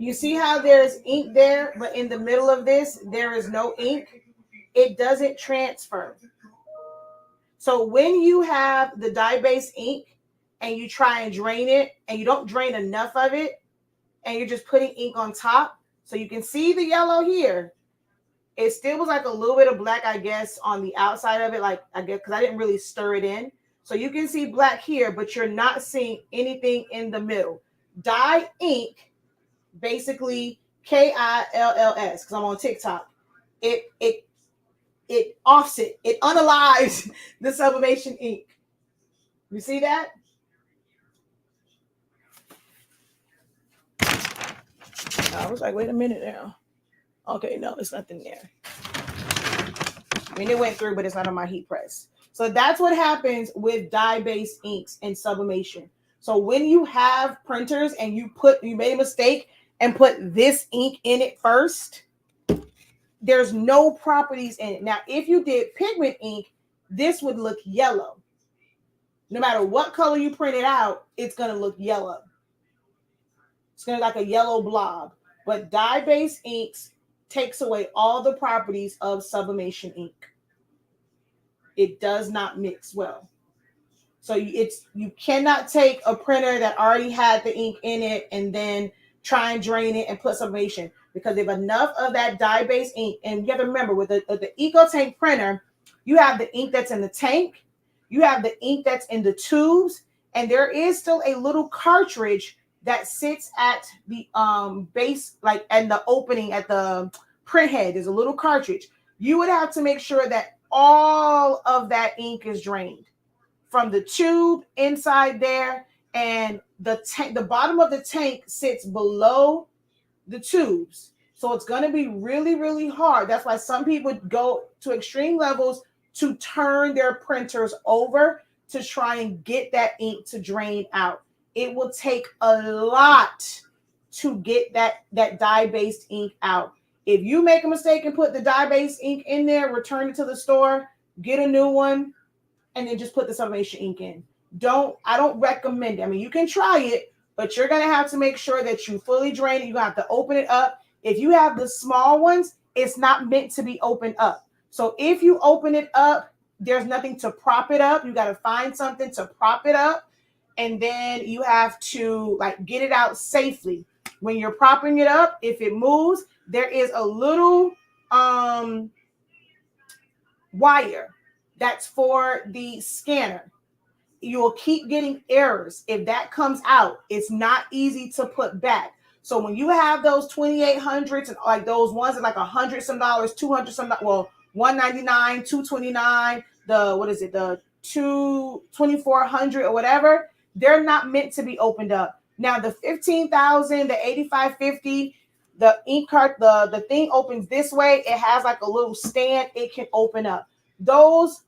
You see how there's ink there, but in the middle of this, there is no ink. It doesn't transfer. So when you have the dye-based ink and you try and drain it and you don't drain enough of it and you're just putting ink on top, so you can see the yellow here. It still was like a little bit of black, I guess, on the outside of it. Like, I guess, because I didn't really stir it in. So you can see black here, but you're not seeing anything in the middle. Dye ink, basically KILLS, because I'm on TikTok. It offset, it unalives the sublimation ink. You see that? I was like, wait a minute now. Okay, no, it's nothing there. I mean, it went through, but it's not on my heat press. So that's what happens with dye-based inks and sublimation. So when you have printers and you made a mistake and put this ink in it first, there's no properties in it. Now, if you did pigment ink, this would look yellow. No matter what color you print it out, it's going to look yellow. It's going to look like a yellow blob. But dye-based inks takes away all the properties of sublimation ink. It does not mix well. So you cannot take a printer that already had the ink in it and then try and drain it and put sublimation, because if enough of that dye-based ink, and you have to remember with the EcoTank printer, you have the ink that's in the tank, you have the ink that's in the tubes, and there is still a little cartridge that sits at the base, like and the opening at the print head. There's a little cartridge. You would have to make sure that all of that ink is drained from the tube inside there, and the tank, the bottom of the tank sits below the tubes. So it's going to be really, really hard. That's why some people go to extreme levels to turn their printers over to try and get that ink to drain out. It will take a lot to get that dye-based ink out. If you make a mistake and put the dye-based ink in there, return it to the store, get a new one, and then just put the sublimation ink in. I don't recommend it. I mean, you can try it, but you're going to have to make sure that you fully drain it. You're going to have to open it up. If you have the small ones, it's not meant to be opened up. So if you open it up, there's nothing to prop it up. You got to find something to prop it up, and then you have to like get it out safely. When you're propping it up, if it moves, there is a little wire that's for the scanner. You will keep getting errors. If that comes out, it's not easy to put back. So when you have those 2800s and like those ones that like $100 some, $200 some, well, $199, $229, the 2400 or whatever, they're not meant to be opened up. Now the 15,000, the 8550, the ink cart, the thing opens this way. It has like a little stand. It can open up. Those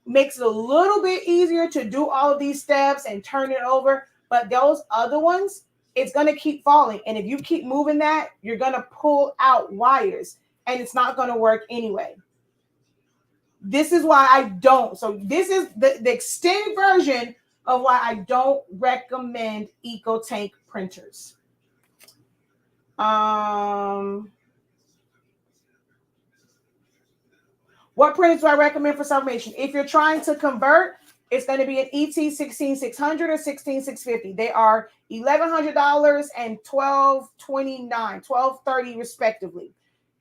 makes it a little bit easier to do all of these steps and turn it over. But those other ones, it's going to keep falling. And if you keep moving that, you're going to pull out wires and it's not going to work anyway. This is why I don't. So this is the extended version of why I don't recommend EcoTank printers. What printers do I recommend for sublimation? If you're trying to convert, it's going to be an ET 16600 or 16650. They are $1,100 and $1,229, $1,230 respectively.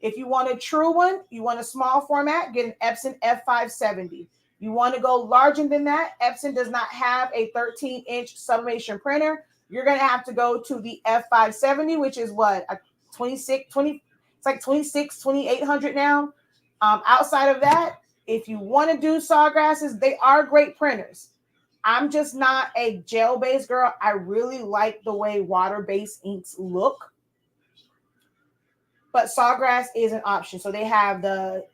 If you want a true one, you want a small format, get an Epson F570. You want to go larger than that, Epson does not have a 13-inch sublimation printer. You're going to have to go to the F570, which is what, a 26, 20, it's like 26, 2800 now. Outside of that, if you want to do sawgrasses, they are great printers. I'm just not a gel-based girl. I really like the way water-based inks look. But sawgrass is an option. So they have the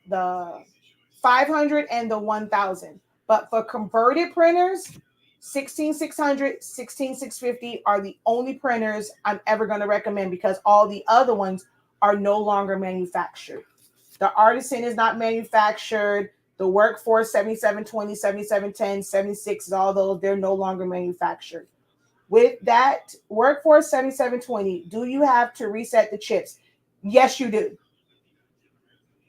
500 and the 1000. But for converted printers, 16600, 16650 are the only printers I'm ever going to recommend, because all the other ones are no longer manufactured. The Artisan is not manufactured. The Workforce 7720, 7710, 76, all those, they're no longer manufactured. With that Workforce 7720, do you have to reset the chips? Yes, you do.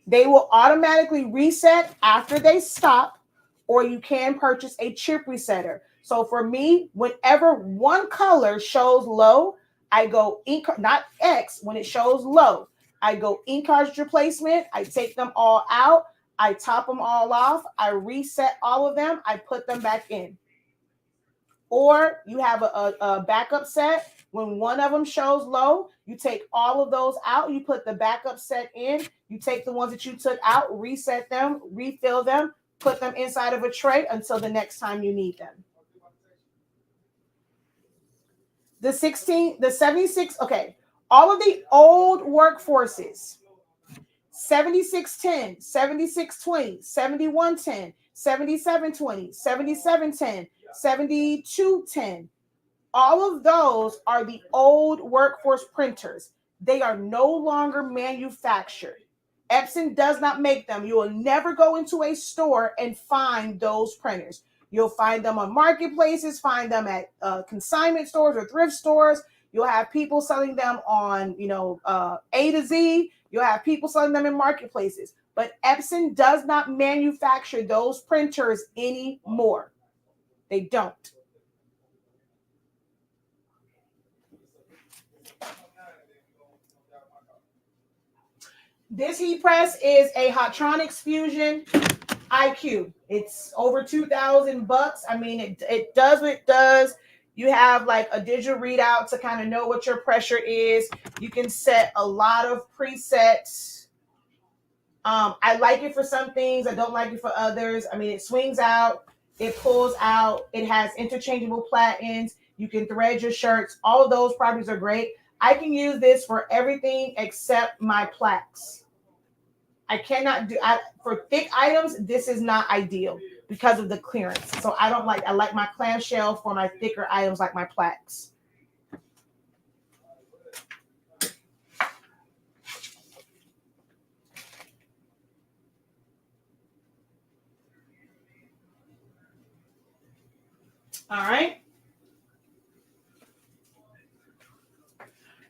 They will automatically reset after they stop, or you can purchase a chip resetter. So for me, whenever one color shows low, I go ink, not X, when it shows low. I go ink cartridge replacement. I take them all out. I top them all off. I reset all of them. I put them back in. Or you have a backup set. When one of them shows low, you take all of those out. You put the backup set in. You take the ones that you took out, reset them, refill them, put them inside of a tray until the next time you need them. The 76, okay. All of the old workforces, 7610, 7620, 7110, 7720, 7710, 7210. All of those are the old workforce printers. They are no longer manufactured. Epson does not make them. You will never go into a store and find those printers. You'll find them on marketplaces, find them at consignment stores or thrift stores. You'll have people selling them on, A to Z. You'll have people selling them in marketplaces. But Epson does not manufacture those printers anymore. They don't. This heat press is a Hotronics Fusion IQ. It's over $2,000. I mean, it does what it does. You have like a digital readout to kind of know what your pressure is. You can set a lot of presets. I like it for some things. I don't like it for others. I mean, it swings out. It pulls out. It has interchangeable plat ends. You can thread your shirts. All of those properties are great. I can use this for everything except my plaques. I cannot do for thick items. This is not ideal because of the clearance. So I like my clamshell for my thicker items like my plaques. All right.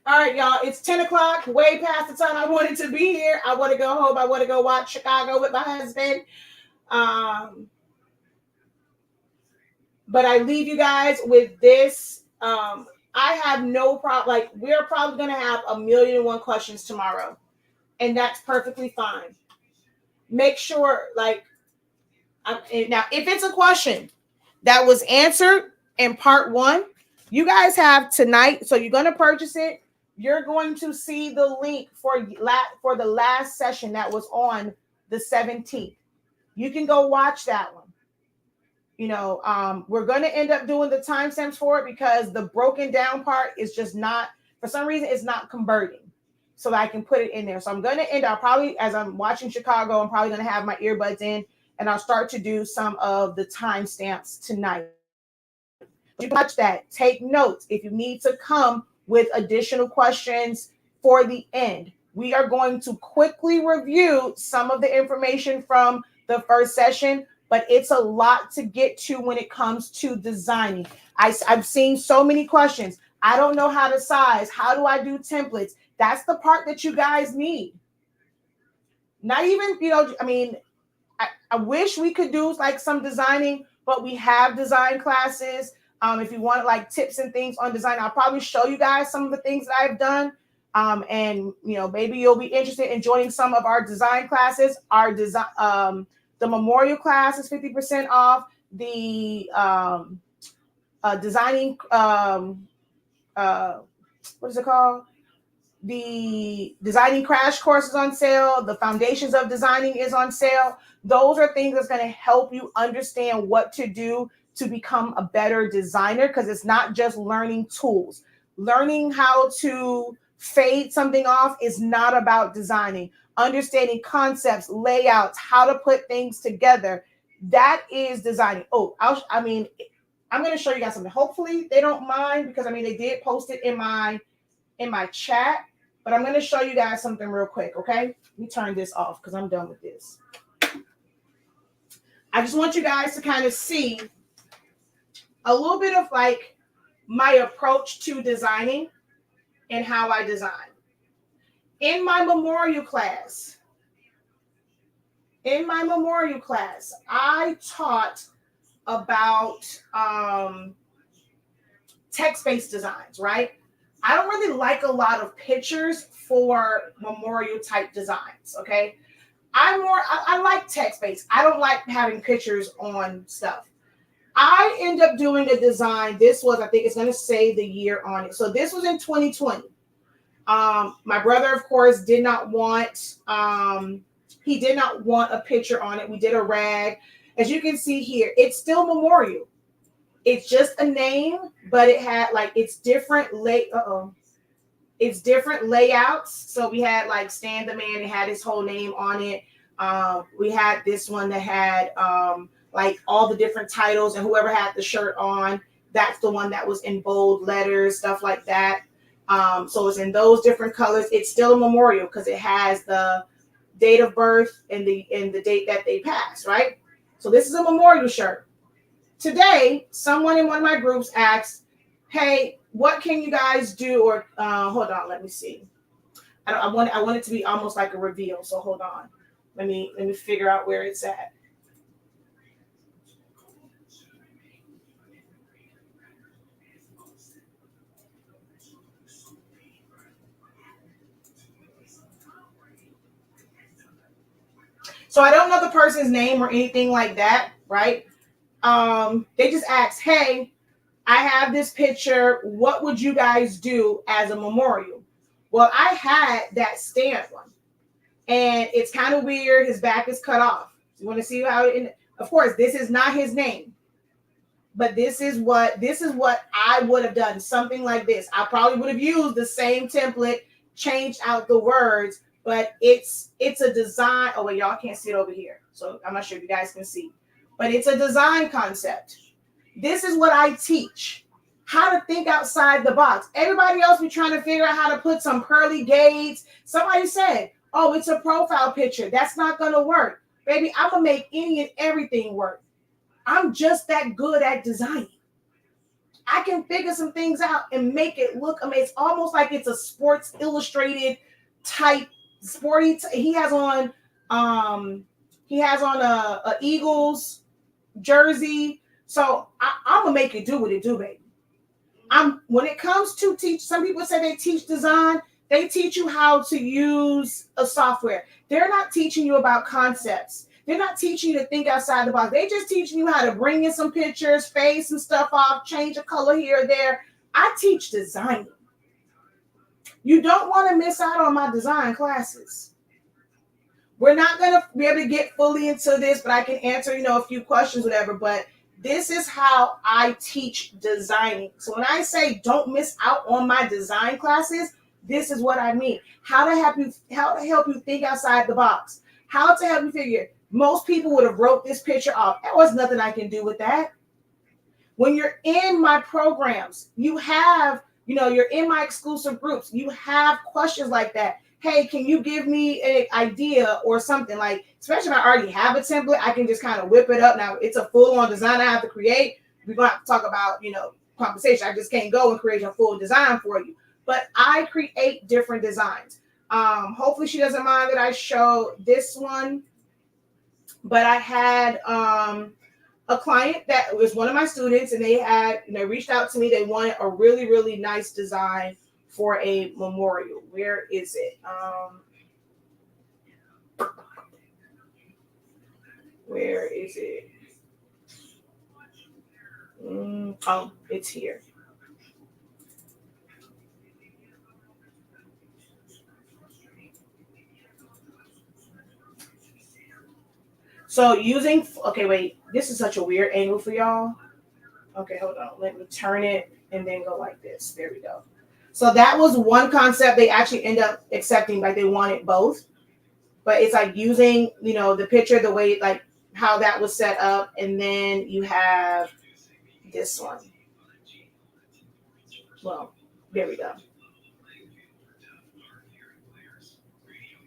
All right, y'all. It's 10 o'clock, way past the time I wanted to be here. I want to go home. I want to go watch Chicago with my husband. But I leave you guys with this. I have no problem. Like, we're probably going to have 1,000,001 questions tomorrow. And that's perfectly fine. Make sure, now, if it's a question that was answered in part 1, you guys have tonight. So you're going to purchase it. You're going to see the link for the last session that was on the 17th. You can go watch that one. We're going to end up doing the timestamps for it because the broken down part is just not, for some reason, it's not converting. So that I can put it in there. So I'm going to I'll probably, as I'm watching Chicago, I'm probably going to have my earbuds in and I'll start to do some of the timestamps tonight. You watch that. Take notes. If you need to come with additional questions for the end, we are going to quickly review some of the information from the first session, but it's a lot to get to when it comes to designing. I've seen so many questions. I don't know how to size. How do I do templates? That's the part that you guys need. Not even, I wish we could do like some designing, but we have design classes. If you want like tips and things on design, I'll probably show you guys some of the things that I've done. And maybe you'll be interested in joining some of our design classes. Our design, the memorial class is 50% off. The designing, what is it called? The designing crash course is on sale. The foundations of designing is on sale. Those are things that's going to help you understand what to do to become a better designer, because it's not just learning tools. Learning how to fade something off is not about designing. Understanding concepts, layouts, how to put things together, that is designing. I'm going to show you guys something. Hopefully they don't mind, because they did post it in my chat, but I'm going to show you guys something real quick. Okay, let me turn this off because I'm done with this. I just want you guys to kind of see a little bit of like my approach to designing and how I design. In my memorial class, I taught about text-based designs, right? I don't really like a lot of pictures for memorial type designs. Okay. I like text based. I don't like having pictures on stuff. I end up doing a design. This was, I think it's going to say the year on it. So this was in 2020. My brother, of course, did not want, he did not want a picture on it. We did a rag. As you can see here, it's still memorial. It's just a name, but it had like, it's different it's different layouts. So we had like Stan the Man, it had his whole name on it. We had this one that had like all the different titles, and whoever had the shirt on, that's the one that was in bold letters, stuff like that. So it's in those different colors. It's still a memorial because it has the date of birth and the date that they passed, right? So this is a memorial shirt. Today, someone in one of my groups asked, hey, what can you guys do? Or hold on, let me see. I want it to be almost like a reveal. So hold on. Let me figure out where it's at. So I don't know the person's name or anything like that, right? They just asked, hey, I have this picture. What would you guys do as a memorial? Well, I had that Stan one, and it's kind of weird. His back is cut off. You want to see how it? Of course, this is not his name, but this is what I would have done. Something like this. I probably would have used the same template, changed out the words, but it's a design. Oh wait, y'all can't see it over here, so I'm not sure if you guys can see, but it's a design concept. This is what I teach. How to think outside the box. Everybody else be trying to figure out how to put some pearly gates. Somebody said, oh, it's a profile picture. That's not going to work. Baby, I'm going to make any and everything work. I'm just that good at designing. I can figure some things out and make it look amazing. It's almost like it's a Sports Illustrated type sporty. He has on a Eagles jersey. So I'm gonna make it do what it do, baby. When it comes to teach, some people say they teach design. They teach you how to use a software. They're not teaching you about concepts. They're not teaching you to think outside the box. They just teaching you how to bring in some pictures, fade some stuff off, change a color here or there. I teach design. You don't want to miss out on my design classes. We're not going to be able to get fully into this, but I can answer, a few questions, whatever. But this is how I teach designing. So when I say don't miss out on my design classes, this is what I mean. How to help you think outside the box. How to help you figure. Most people would have wrote this picture off. There was nothing I can do with that. When you're in my programs, you have, you're in my exclusive groups. You have questions like that. Hey, can you give me an idea or something? Like, especially if I already have a template, I can just kind of whip it up. Now, it's a full-on design I have to create. We're going to have to talk about, compensation. I just can't go and create a full design for you. But I create different designs. Hopefully she doesn't mind that I show this one. But I had a client that was one of my students, and they reached out to me. They wanted a really, really nice design for a memorial. Where is it? Where is it? Oh, it's here. So okay, wait, this is such a weird angle for y'all. Okay, hold on. Let me turn it and then go like this. There we go. So that was one concept they actually end up accepting, like they wanted both. But it's like using, the picture, the way, like how that was set up. And then you have this one. Well, there we go.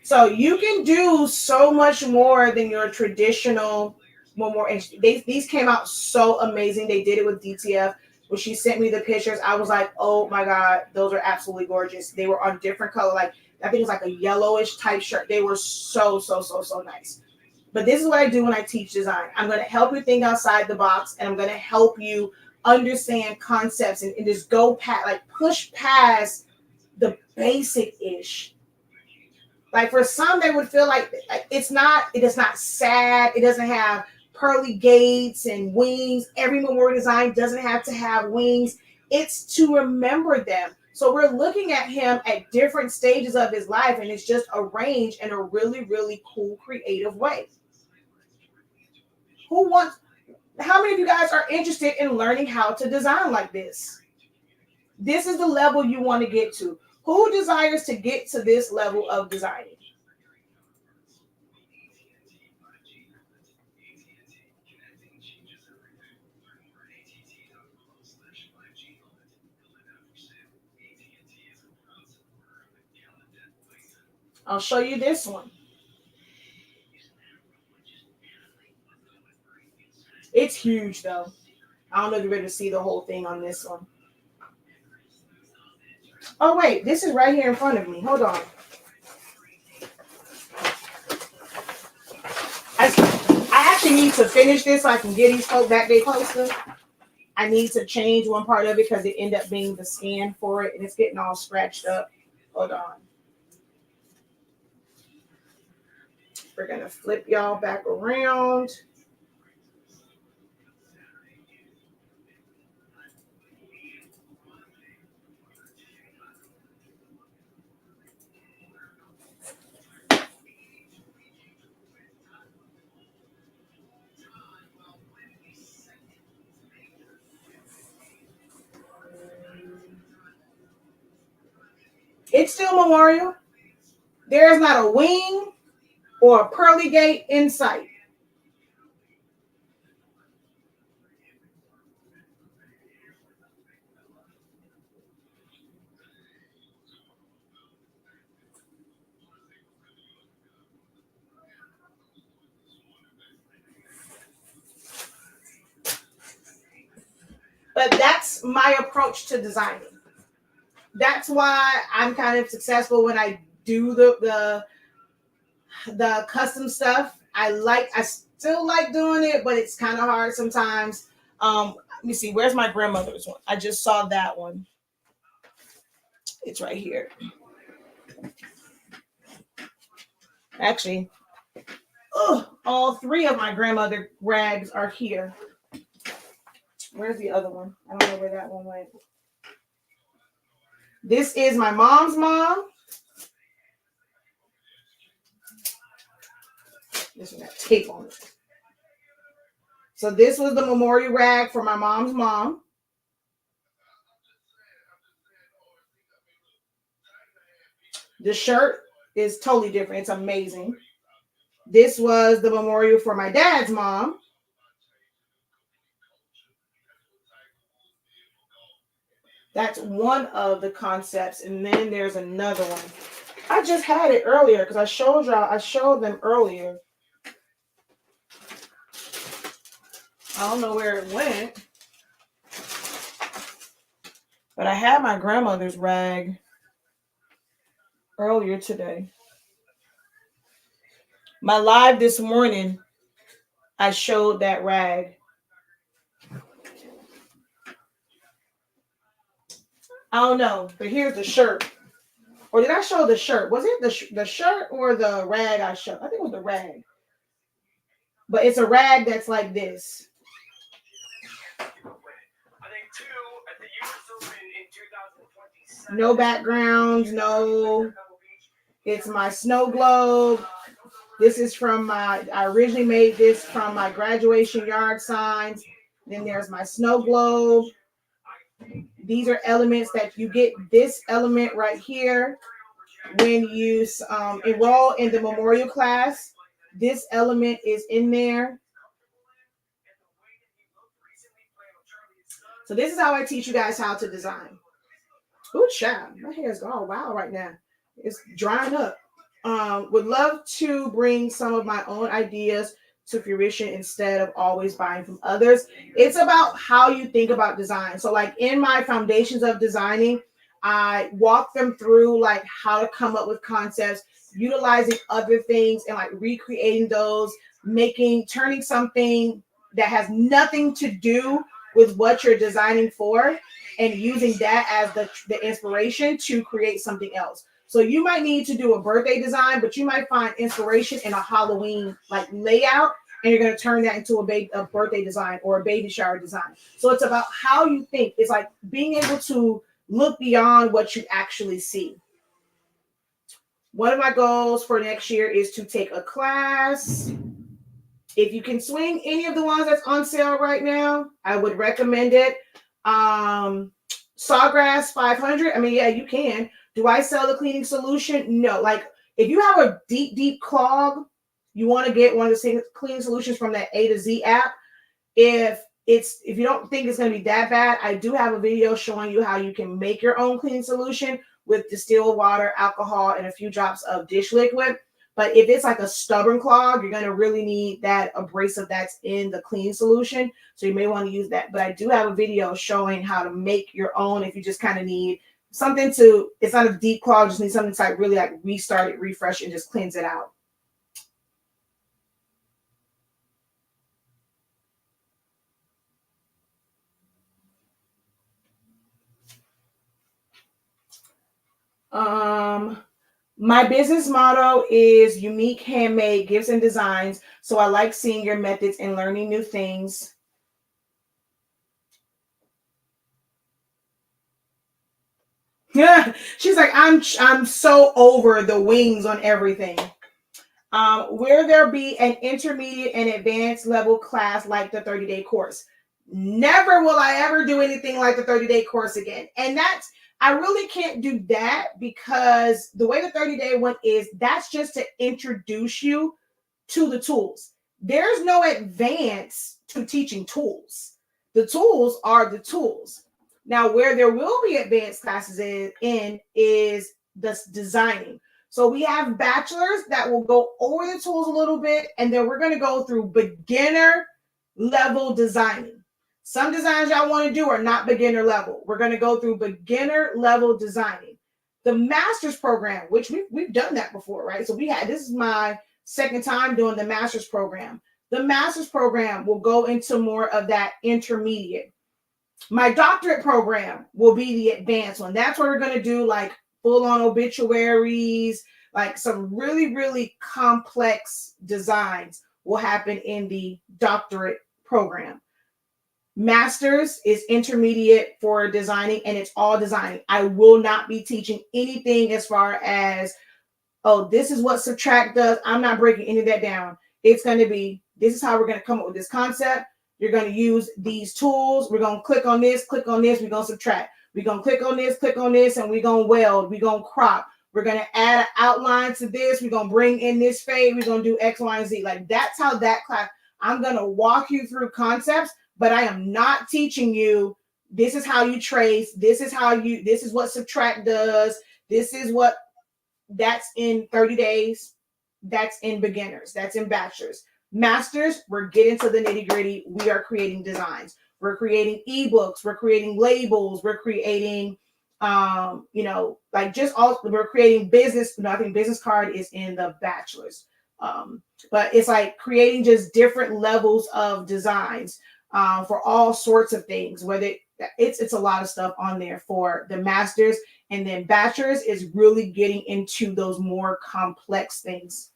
So you can do so much more than your traditional memorial. These came out so amazing. They did it with DTF. When she sent me the pictures, I was like, oh my God, those are absolutely gorgeous. They were on different color. Like, I think it was like a yellowish type shirt. They were so nice. But this is what I do when I teach design. I'm going to help you think outside the box, and I'm going to help you understand concepts and just go past, like push past the basic ish. Like for some, they would feel like it is not sad. It doesn't have pearly gates and wings. Every memorial design doesn't have to have wings. It's to remember them. So we're looking at him at different stages of his life, and it's just arranged in a really, really cool, creative way. How many of you guys are interested in learning how to design like this? This is the level you want to get to. Who desires to get to this level of designing? I'll show you this one. It's huge though. I don't know if you're ready to see the whole thing on this one. Oh wait, this is right here in front of me. Hold on. I actually need to finish this so I can get these folk back there closer. I need to change one part of it because it ended up being the scan for it and it's getting all scratched up. Hold on. We're going to flip y'all back around. It's still memorial. There's not a wing or a pearly gate in sight. But that's my approach to designing. That's why I'm kind of successful when I do the custom stuff. I still like doing it, but it's kind of hard sometimes. Let me see, where's my grandmother's one? I just saw that one. It's right here. Actually, all three of my grandmother rags are here. Where's the other one? I don't know where that one went. This is my mom's mom. This one got tape on it. So this was the memorial rag for my mom's mom. The shirt is totally different. It's amazing. This was the memorial for my dad's mom. That's one of the concepts. And then there's another one. I just had it earlier because I showed them earlier. I don't know where it went. But I had my grandmother's rag earlier today. My live this morning, I showed that rag. I don't know, but here's the shirt. Or did I show the shirt? Was it the shirt or the rag I showed? I think it was the rag. But it's a rag that's like this. No backgrounds, no. It's my snow globe. This is from I originally made this from my graduation yard signs. Then there's my snow globe. These are elements that you get. This element right here when you enroll in the memorial class. This element is in there. So this is how I teach you guys how to design. Ooh, child, my hair is gone wild right now. It's drying up. Would love to bring some of my own ideas to fruition instead of always buying from others. It's about how you think about design. So like in my foundations of designing, I walk them through like how to come up with concepts, utilizing other things and like recreating those, turning something that has nothing to do with what you're designing for and using that as the inspiration to create something else. So you might need to do a birthday design, but you might find inspiration in a Halloween like layout, and you're going to turn that into a birthday design or a baby shower design. So it's about how you think. It's like being able to look beyond what you actually see. One of my goals for next year is to take a class. If you can swing any of the ones that's on sale right now, I would recommend it. Sawgrass 500. I mean, yeah, you can. Do I sell the cleaning solution? No. Like if you have a deep clog, you want to get one of the cleaning solutions from that A to Z app. If you don't think it's going to be that bad, I do have a video showing you how you can make your own cleaning solution with distilled water, alcohol, and a few drops of dish liquid. But if it's like a stubborn clog, you're going to really need that abrasive that's in the cleaning solution. So you may want to use that. But I do have a video showing how to make your own if you just kind of need something to, it's not a deep clog, just need something to like really like restart it, refresh, and just cleanse it out. My business motto is unique, handmade gifts and designs. So I like seeing your methods and learning new things. Yeah, she's like, I'm so over the wings on everything. Will there be an intermediate and advanced level class like the 30-day course? Never will I ever do anything like the 30-day course again. And I really can't do that because the way the 30-day one is, that's just to introduce you to the tools. There's no advance to teaching tools. The tools are the tools. Now, where there will be advanced classes is the designing. So we have bachelors that will go over the tools a little bit, and then we're going to go through beginner level designing. Some designs y'all want to do are not beginner level. We're going to go through beginner level designing. The master's program, which we've done that before, right? So this is my second time doing the master's program. The master's program will go into more of that intermediate. My doctorate program will be the advanced one. That's where we're going to do like full-on obituaries, like some really, really complex designs will happen in the doctorate program. Master's is intermediate for designing, and it's all designing. I will not be teaching anything as far as, oh, this is what subtract does. I'm not breaking any of that down. It's going to be, this is how we're going to come up with this concept. You're going to use these tools. We're going to click on this, we're going to subtract. We're going to click on this, and we're going to weld. We're going to crop. We're going to add an outline to this. We're going to bring in this fade. We're going to do X, Y, and Z. Like that's how that class, I'm going to walk you through concepts, but I am not teaching you, this is how you trace. This is what subtract does. This is what, that's in 30 days. That's in beginners. That's in bachelors. Masters, we're getting to the nitty gritty. We are creating designs. We're creating ebooks. We're creating labels. We're creating, we're creating business. I think business card is in the bachelor's. But it's like creating just different levels of designs for all sorts of things. Whether it's a lot of stuff on there for the masters, and then bachelor's is really getting into those more complex things.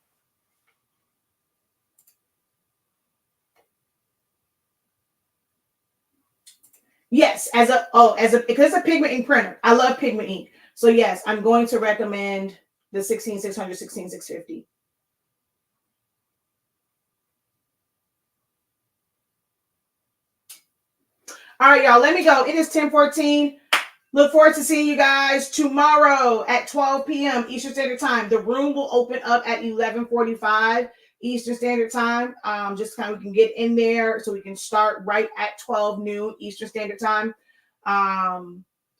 Yes, because it's a pigment ink printer. I love pigment ink. So yes, I'm going to recommend the 16600, 16650. All right, y'all, let me go. It is 10:14. Look forward to seeing you guys tomorrow at 12 p.m. Eastern Standard Time. The room will open up at 11:45 Eastern Standard Time. Just kind of we can get in there so we can start right at 12 noon Eastern Standard Time.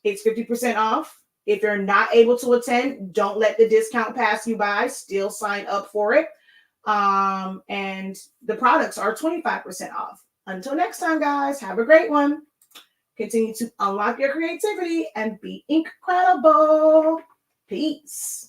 It's 50% off. If you're not able to attend, don't let the discount pass you by. Still sign up for it. And the products are 25% off. Until next time, guys, have a great one. Continue to unlock your creativity and be incredible. Peace.